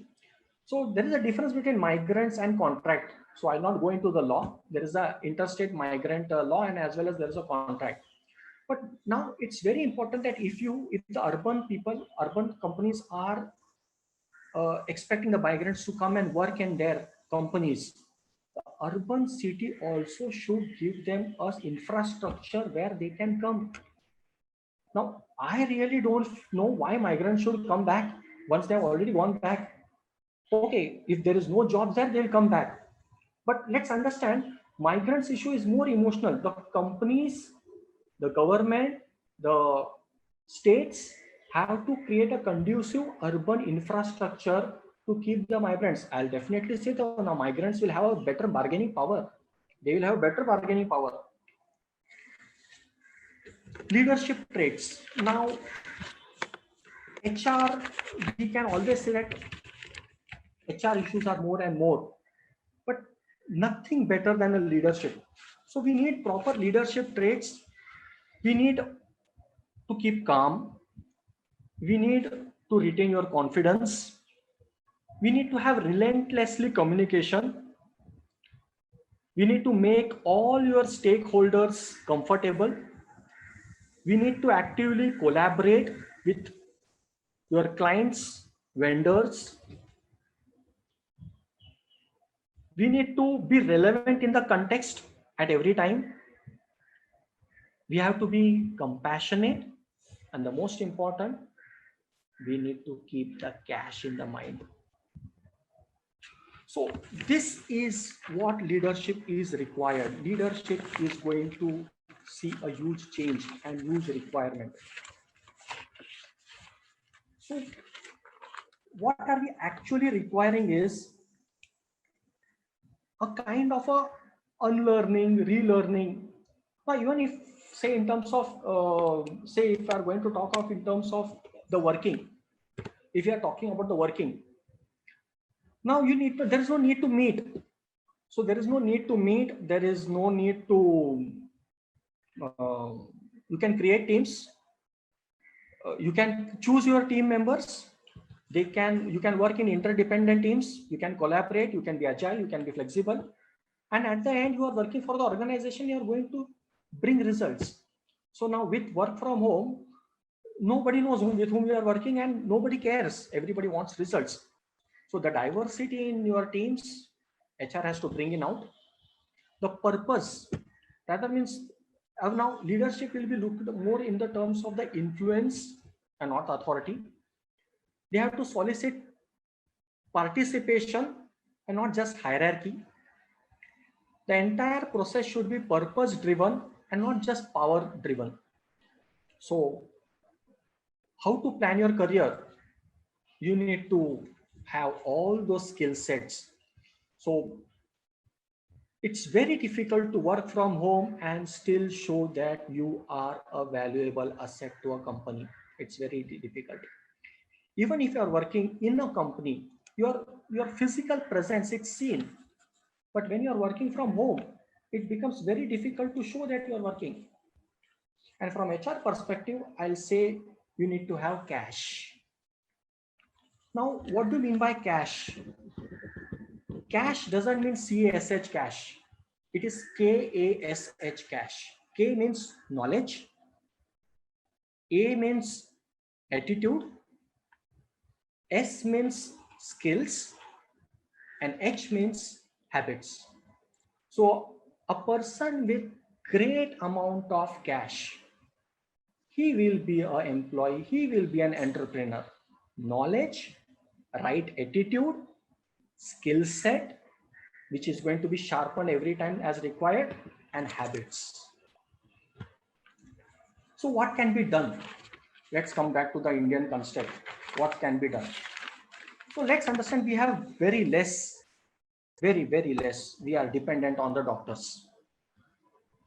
So there is a difference between migrants and contract. So I'll not go into the law. There is a interstate migrant law, and as well as there is a contract. But now it's very important that if the urban people, urban companies are expecting the migrants to come and work in their companies, the urban city also should give them us infrastructure where they can come. Now, I really don't know why migrants should come back once they have already gone back. Okay, if there is no jobs there, they'll come back. But let's understand, migrants issue is more emotional. The companies, the government, the states have to create a conducive urban infrastructure to keep the migrants. I'll definitely say that the migrants will have a better bargaining power. They will have better bargaining power. Leadership traits. Now, HR, we can always say that HR issues are more and more, but nothing better than a leadership. So we need proper leadership traits. We need to keep calm. We need to retain your confidence. We need to have relentlessly communication. We need to make all your stakeholders comfortable. We need to actively collaborate with your clients, vendors. We need to be relevant in the context at every time. We have to be compassionate, and the most important, we need to keep the cash in the mind. So this is what leadership is required. Leadership is going to see a huge change and huge requirement. So what are we actually requiring is a kind of a unlearning, relearning. Now, even if, say, in terms of, say, if we are going to talk of in terms of the working, if you are talking about the working, now you need to, there is no need to meet. So there is no need to meet. There is no need to, you can create teams. You can choose your team members. You can work in interdependent teams. You can collaborate. You can be agile. You can be flexible. And at the end, you are working for the organization. You are going to bring results. So now with work from home, nobody knows with whom you are working, and nobody cares. Everybody wants results. So the diversity in your teams, HR has to bring in out. The purpose, that means now leadership will be looked more in the terms of the influence and not authority. They have to solicit participation and not just hierarchy. The entire process should be purpose driven and not just power driven. So how to plan your career? You need to have all those skill sets. So it's very difficult to work from home and still show that you are a valuable asset to a company. It's very difficult. Even if you are working in a company, your physical presence, it's seen. But when you are working from home, it becomes very difficult to show that you are working. And from HR perspective, I'll say you need to have cash. Now, what do you mean by cash? Cash doesn't mean CASH cash. It is KASH cash. K means knowledge. A means attitude. S means skills. And H means habits. So a person with great amount of cash, he will be an employee, he will be an entrepreneur. Knowledge, right attitude, skill set, which is going to be sharpened every time as required, and habits. So what can be done? Let's come back to the Indian construct. What can be done? So let's understand we have very less, very less. We are dependent on the doctors.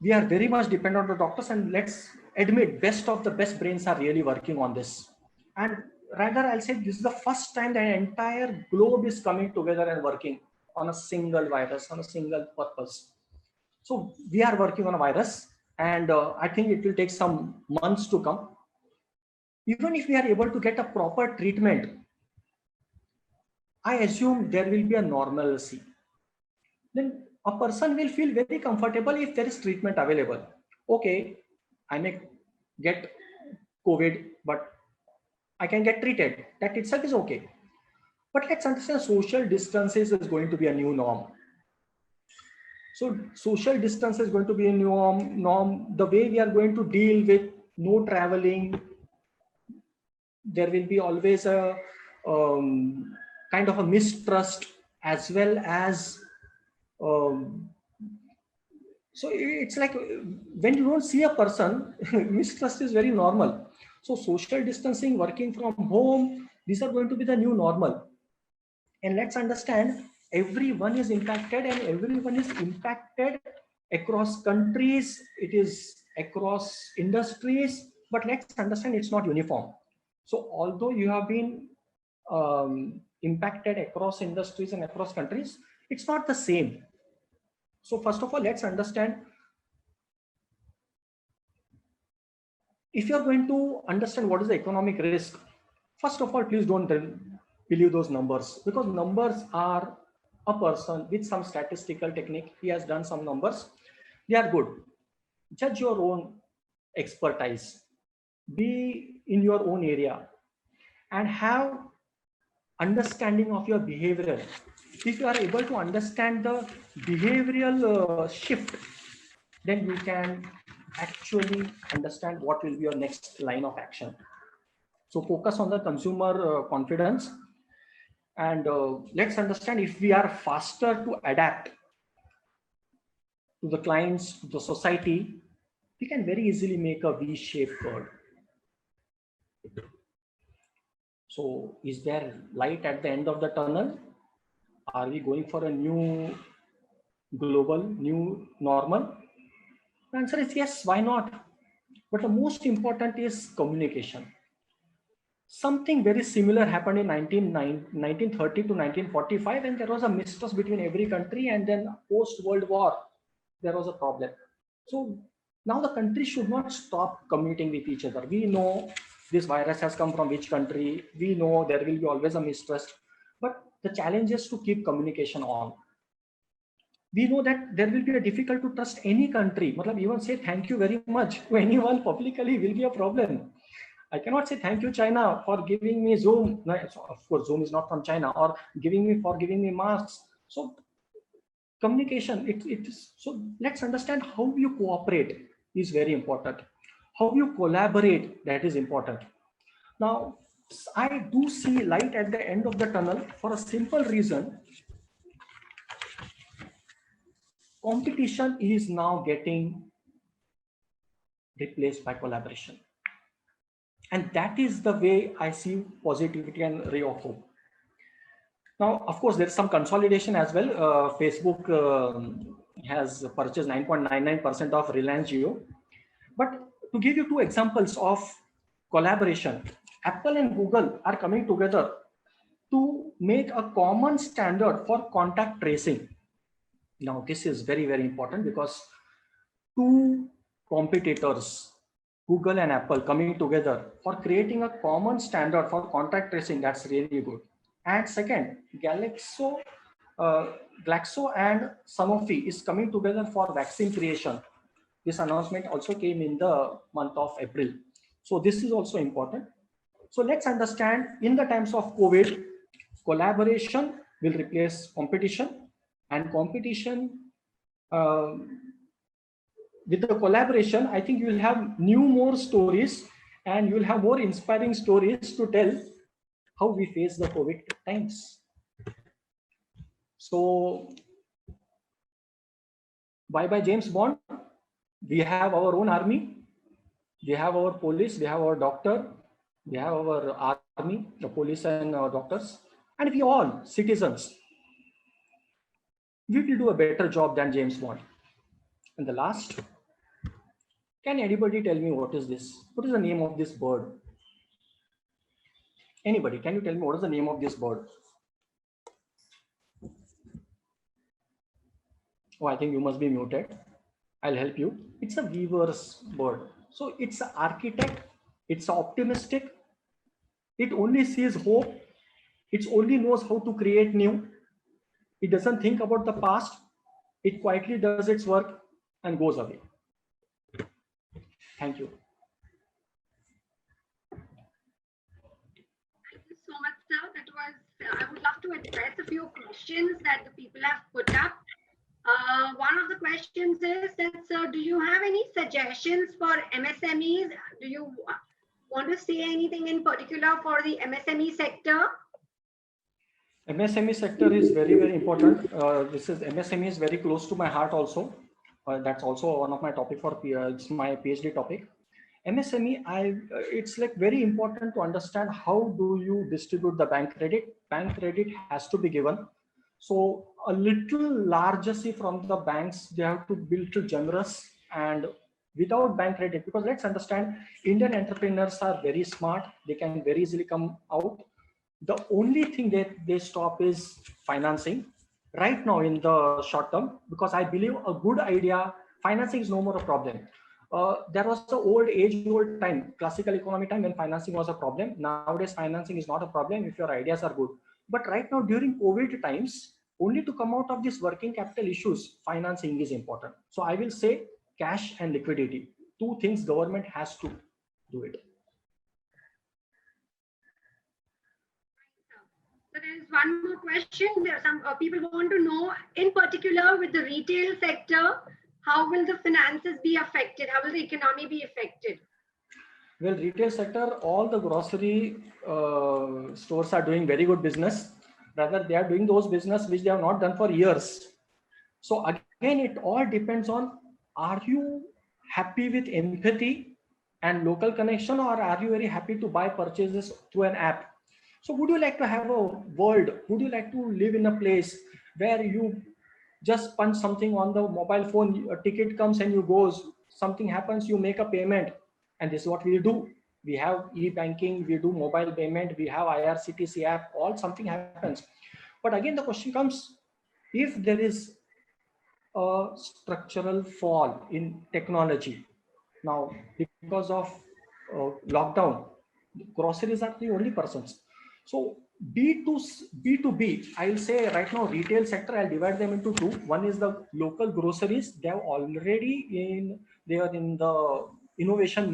We are very much dependent on the doctors, and let's admit best of the best brains are really working on this. And rather, I'll say this is the first time the entire globe is coming together and working on a single virus, on a single purpose. So we are working on a virus, and I think it will take some months to come. Even if we are able to get a proper treatment, I assume there will be a normalcy. Then a person will feel very comfortable if there is treatment available. Okay, I may get COVID, but I can get treated. That itself is okay. But let's understand social distances is going to be a new norm. So social distance is going to be a new norm. The way we are going to deal with no traveling, there will be always a kind of a mistrust, as well as so it's like when you don't see a person, mistrust is very normal. So social distancing, working from home, these are going to be the new normal. And let's understand, everyone is impacted, and everyone is impacted across countries, it is across industries, but let's understand it's not uniform. So although you have been impacted across industries and across countries, it's not the same. So first of all, let's understand, if you're going to understand what is the economic risk, first of all, please don't believe those numbers, because numbers are a person with some statistical technique. He has done some numbers. They are good. Judge your own expertise. Be in your own area and have understanding of your behavioral. If you are able to understand the behavioral shift, then you can actually understand what will be your next line of action. So focus on the consumer confidence, and let's understand, if we are faster to adapt to the clients, to the society, we can very easily make a V-shaped curve. So is there light at the end of the tunnel? Are we going for a new global, new normal? The answer is yes, why not? But the most important is communication. Something very similar happened in 1930 to 1945, and there was a mistrust between every country, and then post-World War, there was a problem. So now the country should not stop communicating with each other. We know this virus has come from which country. We know there will be always a mistrust, but the challenge is to keep communication on. We know that there will be a difficult to trust any country. Even say thank you very much to anyone publicly will be a problem. I cannot say thank you China for giving me Zoom. No, of course, Zoom is not from China, or giving me masks. So communication, it is. So let's understand how you cooperate is very important. How you collaborate, that is important. Now, I do see light at the end of the tunnel for a simple reason. Competition is now getting replaced by collaboration. And that is the way I see positivity and ray of hope. Now, of course, there's some consolidation as well. Facebook has purchased 9.99% of Reliance Jio. But to give you two examples of collaboration, Apple and Google are coming together to make a common standard for contact tracing. Now, this is very, very important, because two competitors, Google and Apple, coming together for creating a common standard for contact tracing, that's really good. And second, Glaxo and Sanofi is coming together for vaccine creation. This announcement also came in the month of April. So this is also important. So let's understand, in the times of COVID, collaboration will replace competition, and competition with the collaboration, I think you will have more stories, and you will have more inspiring stories to tell how we face the COVID times. So bye-bye James Bond. We have our own army, we have our police, we have our doctor, we have our army, the police and doctors, and we all citizens, we will do a better job than James Bond. And the last, can anybody tell me what is this? What is the name of this bird? Anybody, can you tell me what is the name of this bird? Oh, I think you must be muted. I'll help you. It's a weaver's bird. So it's an architect, it's optimistic, it only sees hope, It only knows how to create new. It doesn't think about the past. It quietly does its work and goes away. Thank you. Thank you so much, sir. That was, I would love to address a few questions that the people have put up. One of the questions is that, sir, do you have any suggestions for MSMEs? Do you want to say anything in particular for the MSME sector? MSME sector is very, very important. This is MSME is very close to my heart also. That's also one of my topic for it's my PhD topic. MSME, it's like very important to understand how do you distribute the bank credit. Bank credit has to be given. So a little largesse from the banks, they have to be little generous and without bank credit, because let's understand, Indian entrepreneurs are very smart. They can very easily come out. The only thing that they stop is financing right now in the short term, because I believe a good idea, financing is no more a problem. There was the age-old time, classical economy time, when financing was a problem. Nowadays, financing is not a problem if your ideas are good. But right now, during COVID times, only to come out of these working capital issues, financing is important. So I will say cash and liquidity, two things government has to do it. So there is one more question. There are some people want to know, in particular with the retail sector, how will the finances be affected? How will the economy be affected? Well, retail sector, all the grocery stores are doing very good business. Rather, they are doing those business which they have not done for years. So again, it all depends on, are you happy with empathy and local connection, or are you very happy to buy purchases through an app? So would you like to have a world? Would you like to live in a place where you just punch something on the mobile phone, a ticket comes and you goes, something happens, you make a payment, and this is what we do. We have e-banking, we do mobile payment, we have IRCTC app, all something happens. But again, the question comes, if there is a structural fall in technology, now because of lockdown, groceries are the only persons. So B2B, I'll say right now, retail sector, I'll divide them into two. One is the local groceries. They are already they are in the innovation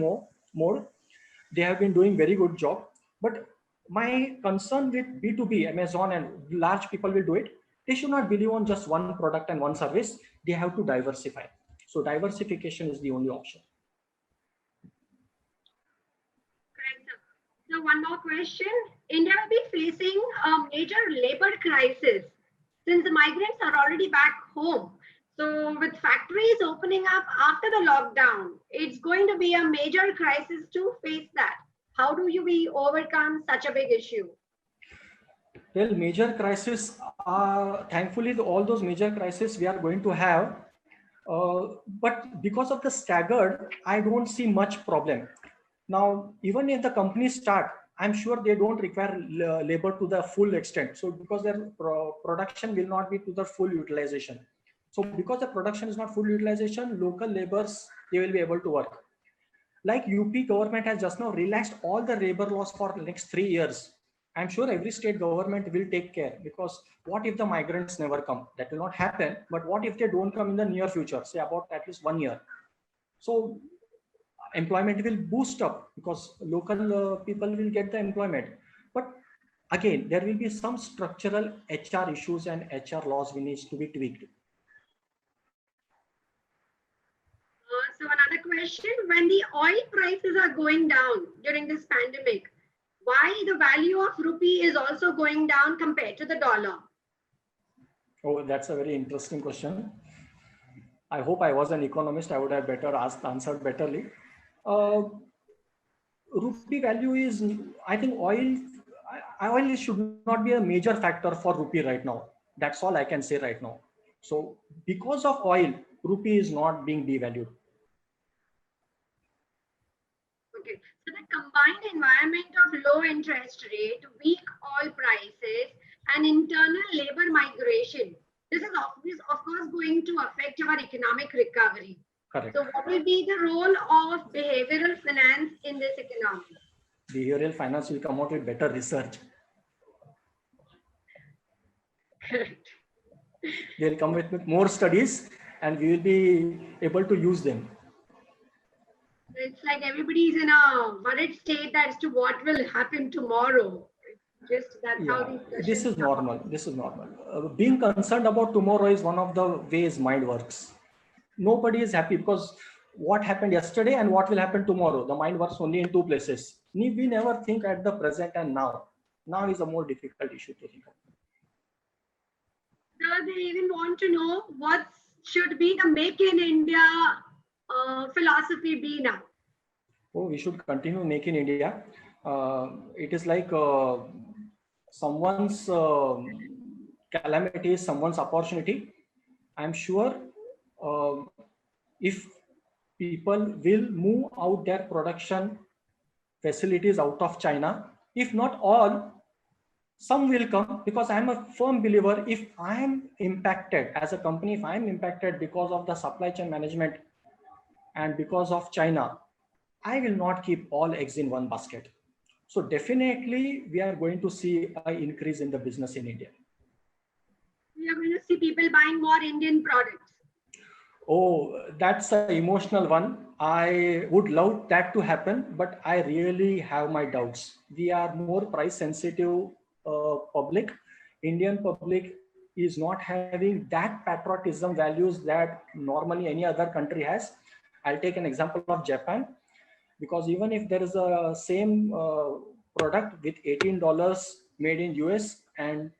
mode. They have been doing very good job. But my concern with B2B, Amazon and large people will do it. They should not believe on just one product and one service. They have to diversify. So diversification is the only option. Correct, sir. So one more question. India will be facing a major labor crisis since the migrants are already back home. So with factories opening up after the lockdown, it's going to be a major crisis to face that. How do we overcome such a big issue? Well, major crisis, thankfully, all those major crises we are going to have. But because of the staggered, I don't see much problem. Now, even if the companies start, I'm sure they don't require labor to the full extent. So because their production will not be to the full utilization. So because the production is not full utilization, local laborers, they will be able to work. Like UP government has just now relaxed all the labor laws for the next 3 years. I'm sure every state government will take care, because what if the migrants never come? That will not happen. But what if they don't come in the near future, say about at least 1 year? So employment will boost up, because local people will get the employment. But again, there will be some structural HR issues and HR laws which needs to be tweaked. So another question, when the oil prices are going down during this pandemic, why the value of rupee is also going down compared to the dollar? Oh, that's a very interesting question. I hope I was an economist. I would have answered betterly. Rupee value is, I think oil should not be a major factor for rupee right now. That's all I can say right now. So because of oil, rupee is not being devalued. Okay, so the combined environment of low interest rate, weak oil prices, and internal labor migration, this is of course going to affect our economic recovery. Correct. So what will be the role of behavioral finance in this economy? Behavioral finance will come out with better research. Correct. They'll come with more studies and we will be able to use them. It's like everybody's in a worried state as to what will happen tomorrow. Just that's how these This questions is come. normal. This is normal. Being concerned about tomorrow is one of the ways mind works. Nobody is happy because what happened yesterday and what will happen tomorrow. The mind works only in two places. We never think at the present and now. Now is a more difficult issue to think of. They even want to know what should be the Make in India philosophy be now. Oh, we should continue Make in India. It is like someone's calamity is someone's opportunity. I'm sure if people will move out their production facilities out of China, if not all, some will come, because I'm a firm believer, if I'm impacted as a company, if I'm impacted because of the supply chain management and because of China, I will not keep all eggs in one basket. So definitely we are going to see an increase in the business in India. We are going to see people buying more Indian products. Oh, that's an emotional one. I would love that to happen, but I really have my doubts. We are more price sensitive public. Indian public is not having that patriotism values that normally any other country has. I'll take an example of Japan, because even if there is a same product with $18 made in US and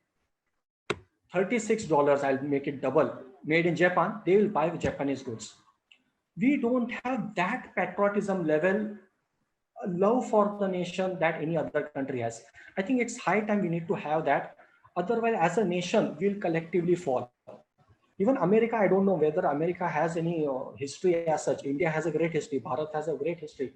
$36, I'll make it double, made in Japan, they will buy Japanese goods. We don't have that patriotism level, love for the nation that any other country has. I think it's high time we need to have that. Otherwise, as a nation, we'll collectively fall. Even America, I don't know whether America has any history as such. India has a great history. Bharat has a great history.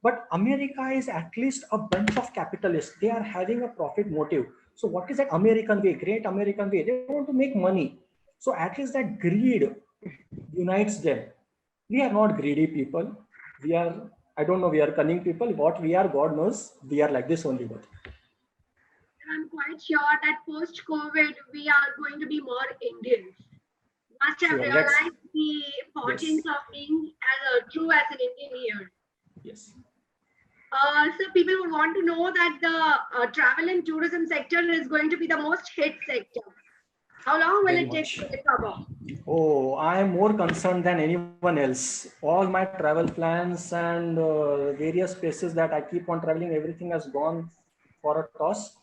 But America is at least a bunch of capitalists. They are having a profit motive. So what is that American way, great American way? They want to make money. So at least that greed unites them. We are not greedy people. We are, I don't know, we are cunning people. What we are, God knows, we are like this only. But I'm quite sure that post-COVID, we are going to be more Indians. Must have sure, realized the importance yes. of being true as an Indian here. Yes. So people would want to know that the travel and tourism sector is going to be the most hit sector. How long will Very it take much. to recover? Oh, I am more concerned than anyone else. All my travel plans and various places that I keep on traveling, everything has gone for a toss.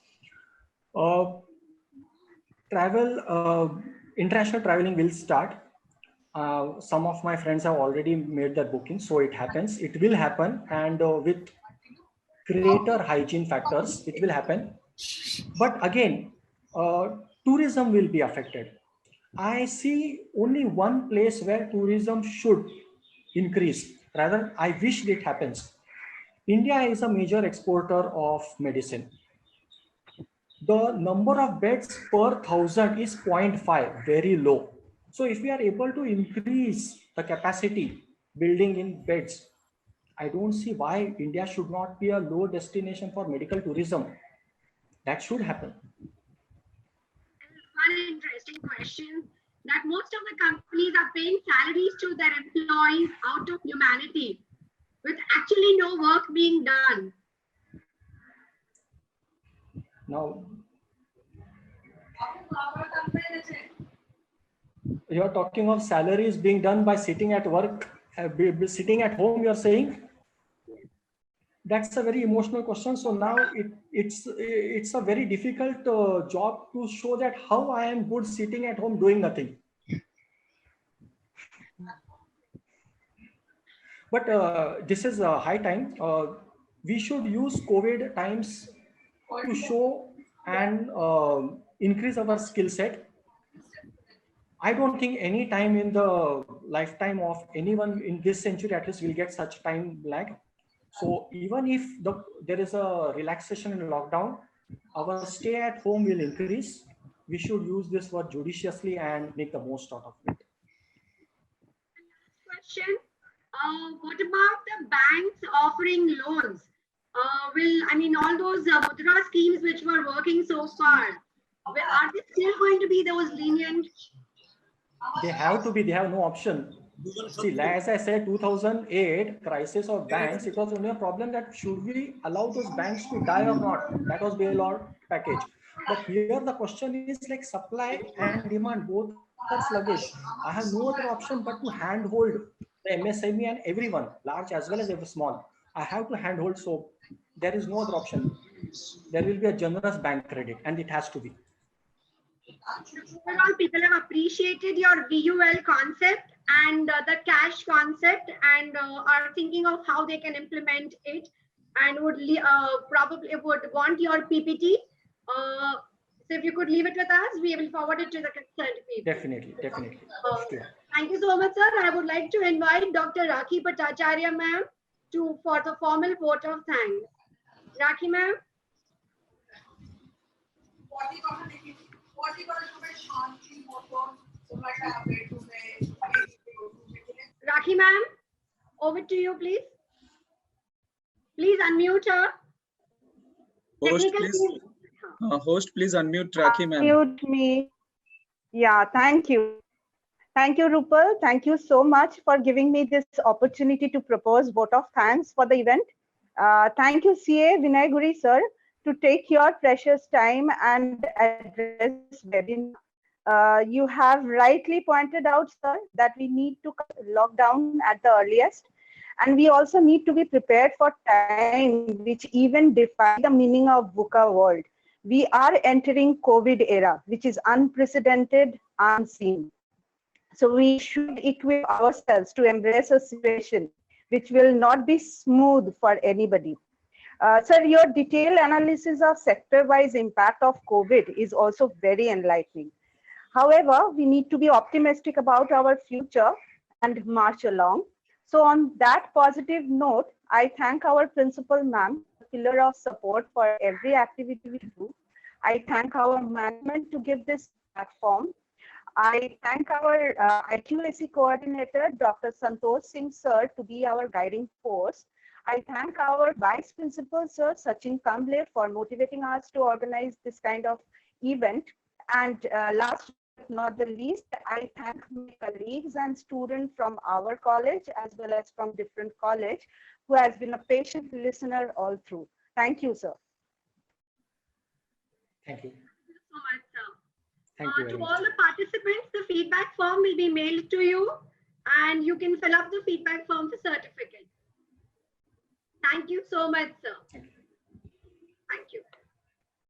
International traveling will start. Some of my friends have already made their booking, so it happens. It will happen, and with greater hygiene factors, it will happen. But again, tourism will be affected. I see only one place where tourism should increase. Rather, I wish it happens. India is a major exporter of medicine. The number of beds per 1,000 is 0.5, very low. So if we are able to increase the capacity building in beds, I don't see why India should not be a low destination for medical tourism. That should happen. One interesting question, that most of the companies are paying salaries to their employees out of humanity, with actually no work being done. Now, you're talking of salaries being done by sitting at work, sitting at home, you're saying? That's a very emotional question. So now it's a very difficult job to show that how I am good sitting at home doing nothing. But this is a high time. We should use COVID times to show and increase our skill set. I don't think any time in the lifetime of anyone in this century at least will get such time lag. So even if there is a relaxation in lockdown, our stay at home will increase. We should use this word judiciously and make the most out of it. Question, what about the banks offering loans? All those Mudra schemes which were working so far, Are they still going to be those lenient? They have to be, they have no option. See, as I said, 2008 crisis of banks, it was only a problem that should we allow those banks to die or not? That was bailout package. But here the question is like supply and demand, both are sluggish. I have no other option but to handhold the MSME and everyone, large as well as small. I have to handhold, so there is no other option. There will be a generous bank credit and it has to be. Overall, people have appreciated your VUL concept and the cash concept, and are thinking of how they can implement it, and would probably would want your PPT. So if you could leave it with us, we will forward it to the concerned people. Definitely. Sure. Thank you so much, sir. I would like to invite Dr. Rakhi Bhattacharya, ma'am, for the formal vote of thanks. Rakhi, ma'am. Rakhi, ma'am, over to you, please. Please unmute her. Host, please unmute Rakhi, ma'am. Unmute me. Yeah, thank you. Thank you, Rupal. Thank you so much for giving me this opportunity to propose vote of thanks for the event. Thank you, CA Vinay Guri, sir, to take your precious time and address this webinar. You have rightly pointed out, sir, that we need to lock down at the earliest. And we also need to be prepared for time which even defy the meaning of VUCA world. We are entering COVID era, which is unprecedented, unseen. So we should equip ourselves to embrace a situation which will not be smooth for anybody. Sir, your detailed analysis of sector-wise impact of COVID is also very enlightening. However, we need to be optimistic about our future and march along. So on that positive note, I thank our principal ma'am, pillar of support for every activity we do. I thank our management to give this platform. I thank our IQAC coordinator, Dr. Santosh Singh, sir, to be our guiding force. I thank our vice principal, sir, Sachin Kamble, for motivating us to organize this kind of event. And last but not the least, I thank my colleagues and students from our college as well as from different college who has been a patient listener all through. Thank you, sir. Thank you. Thank you so much, sir. Thank you very to much. all the participants, the feedback form will be mailed to you and you can fill up the feedback form for certificate. Thank you so much, sir. Thank you. Thank you.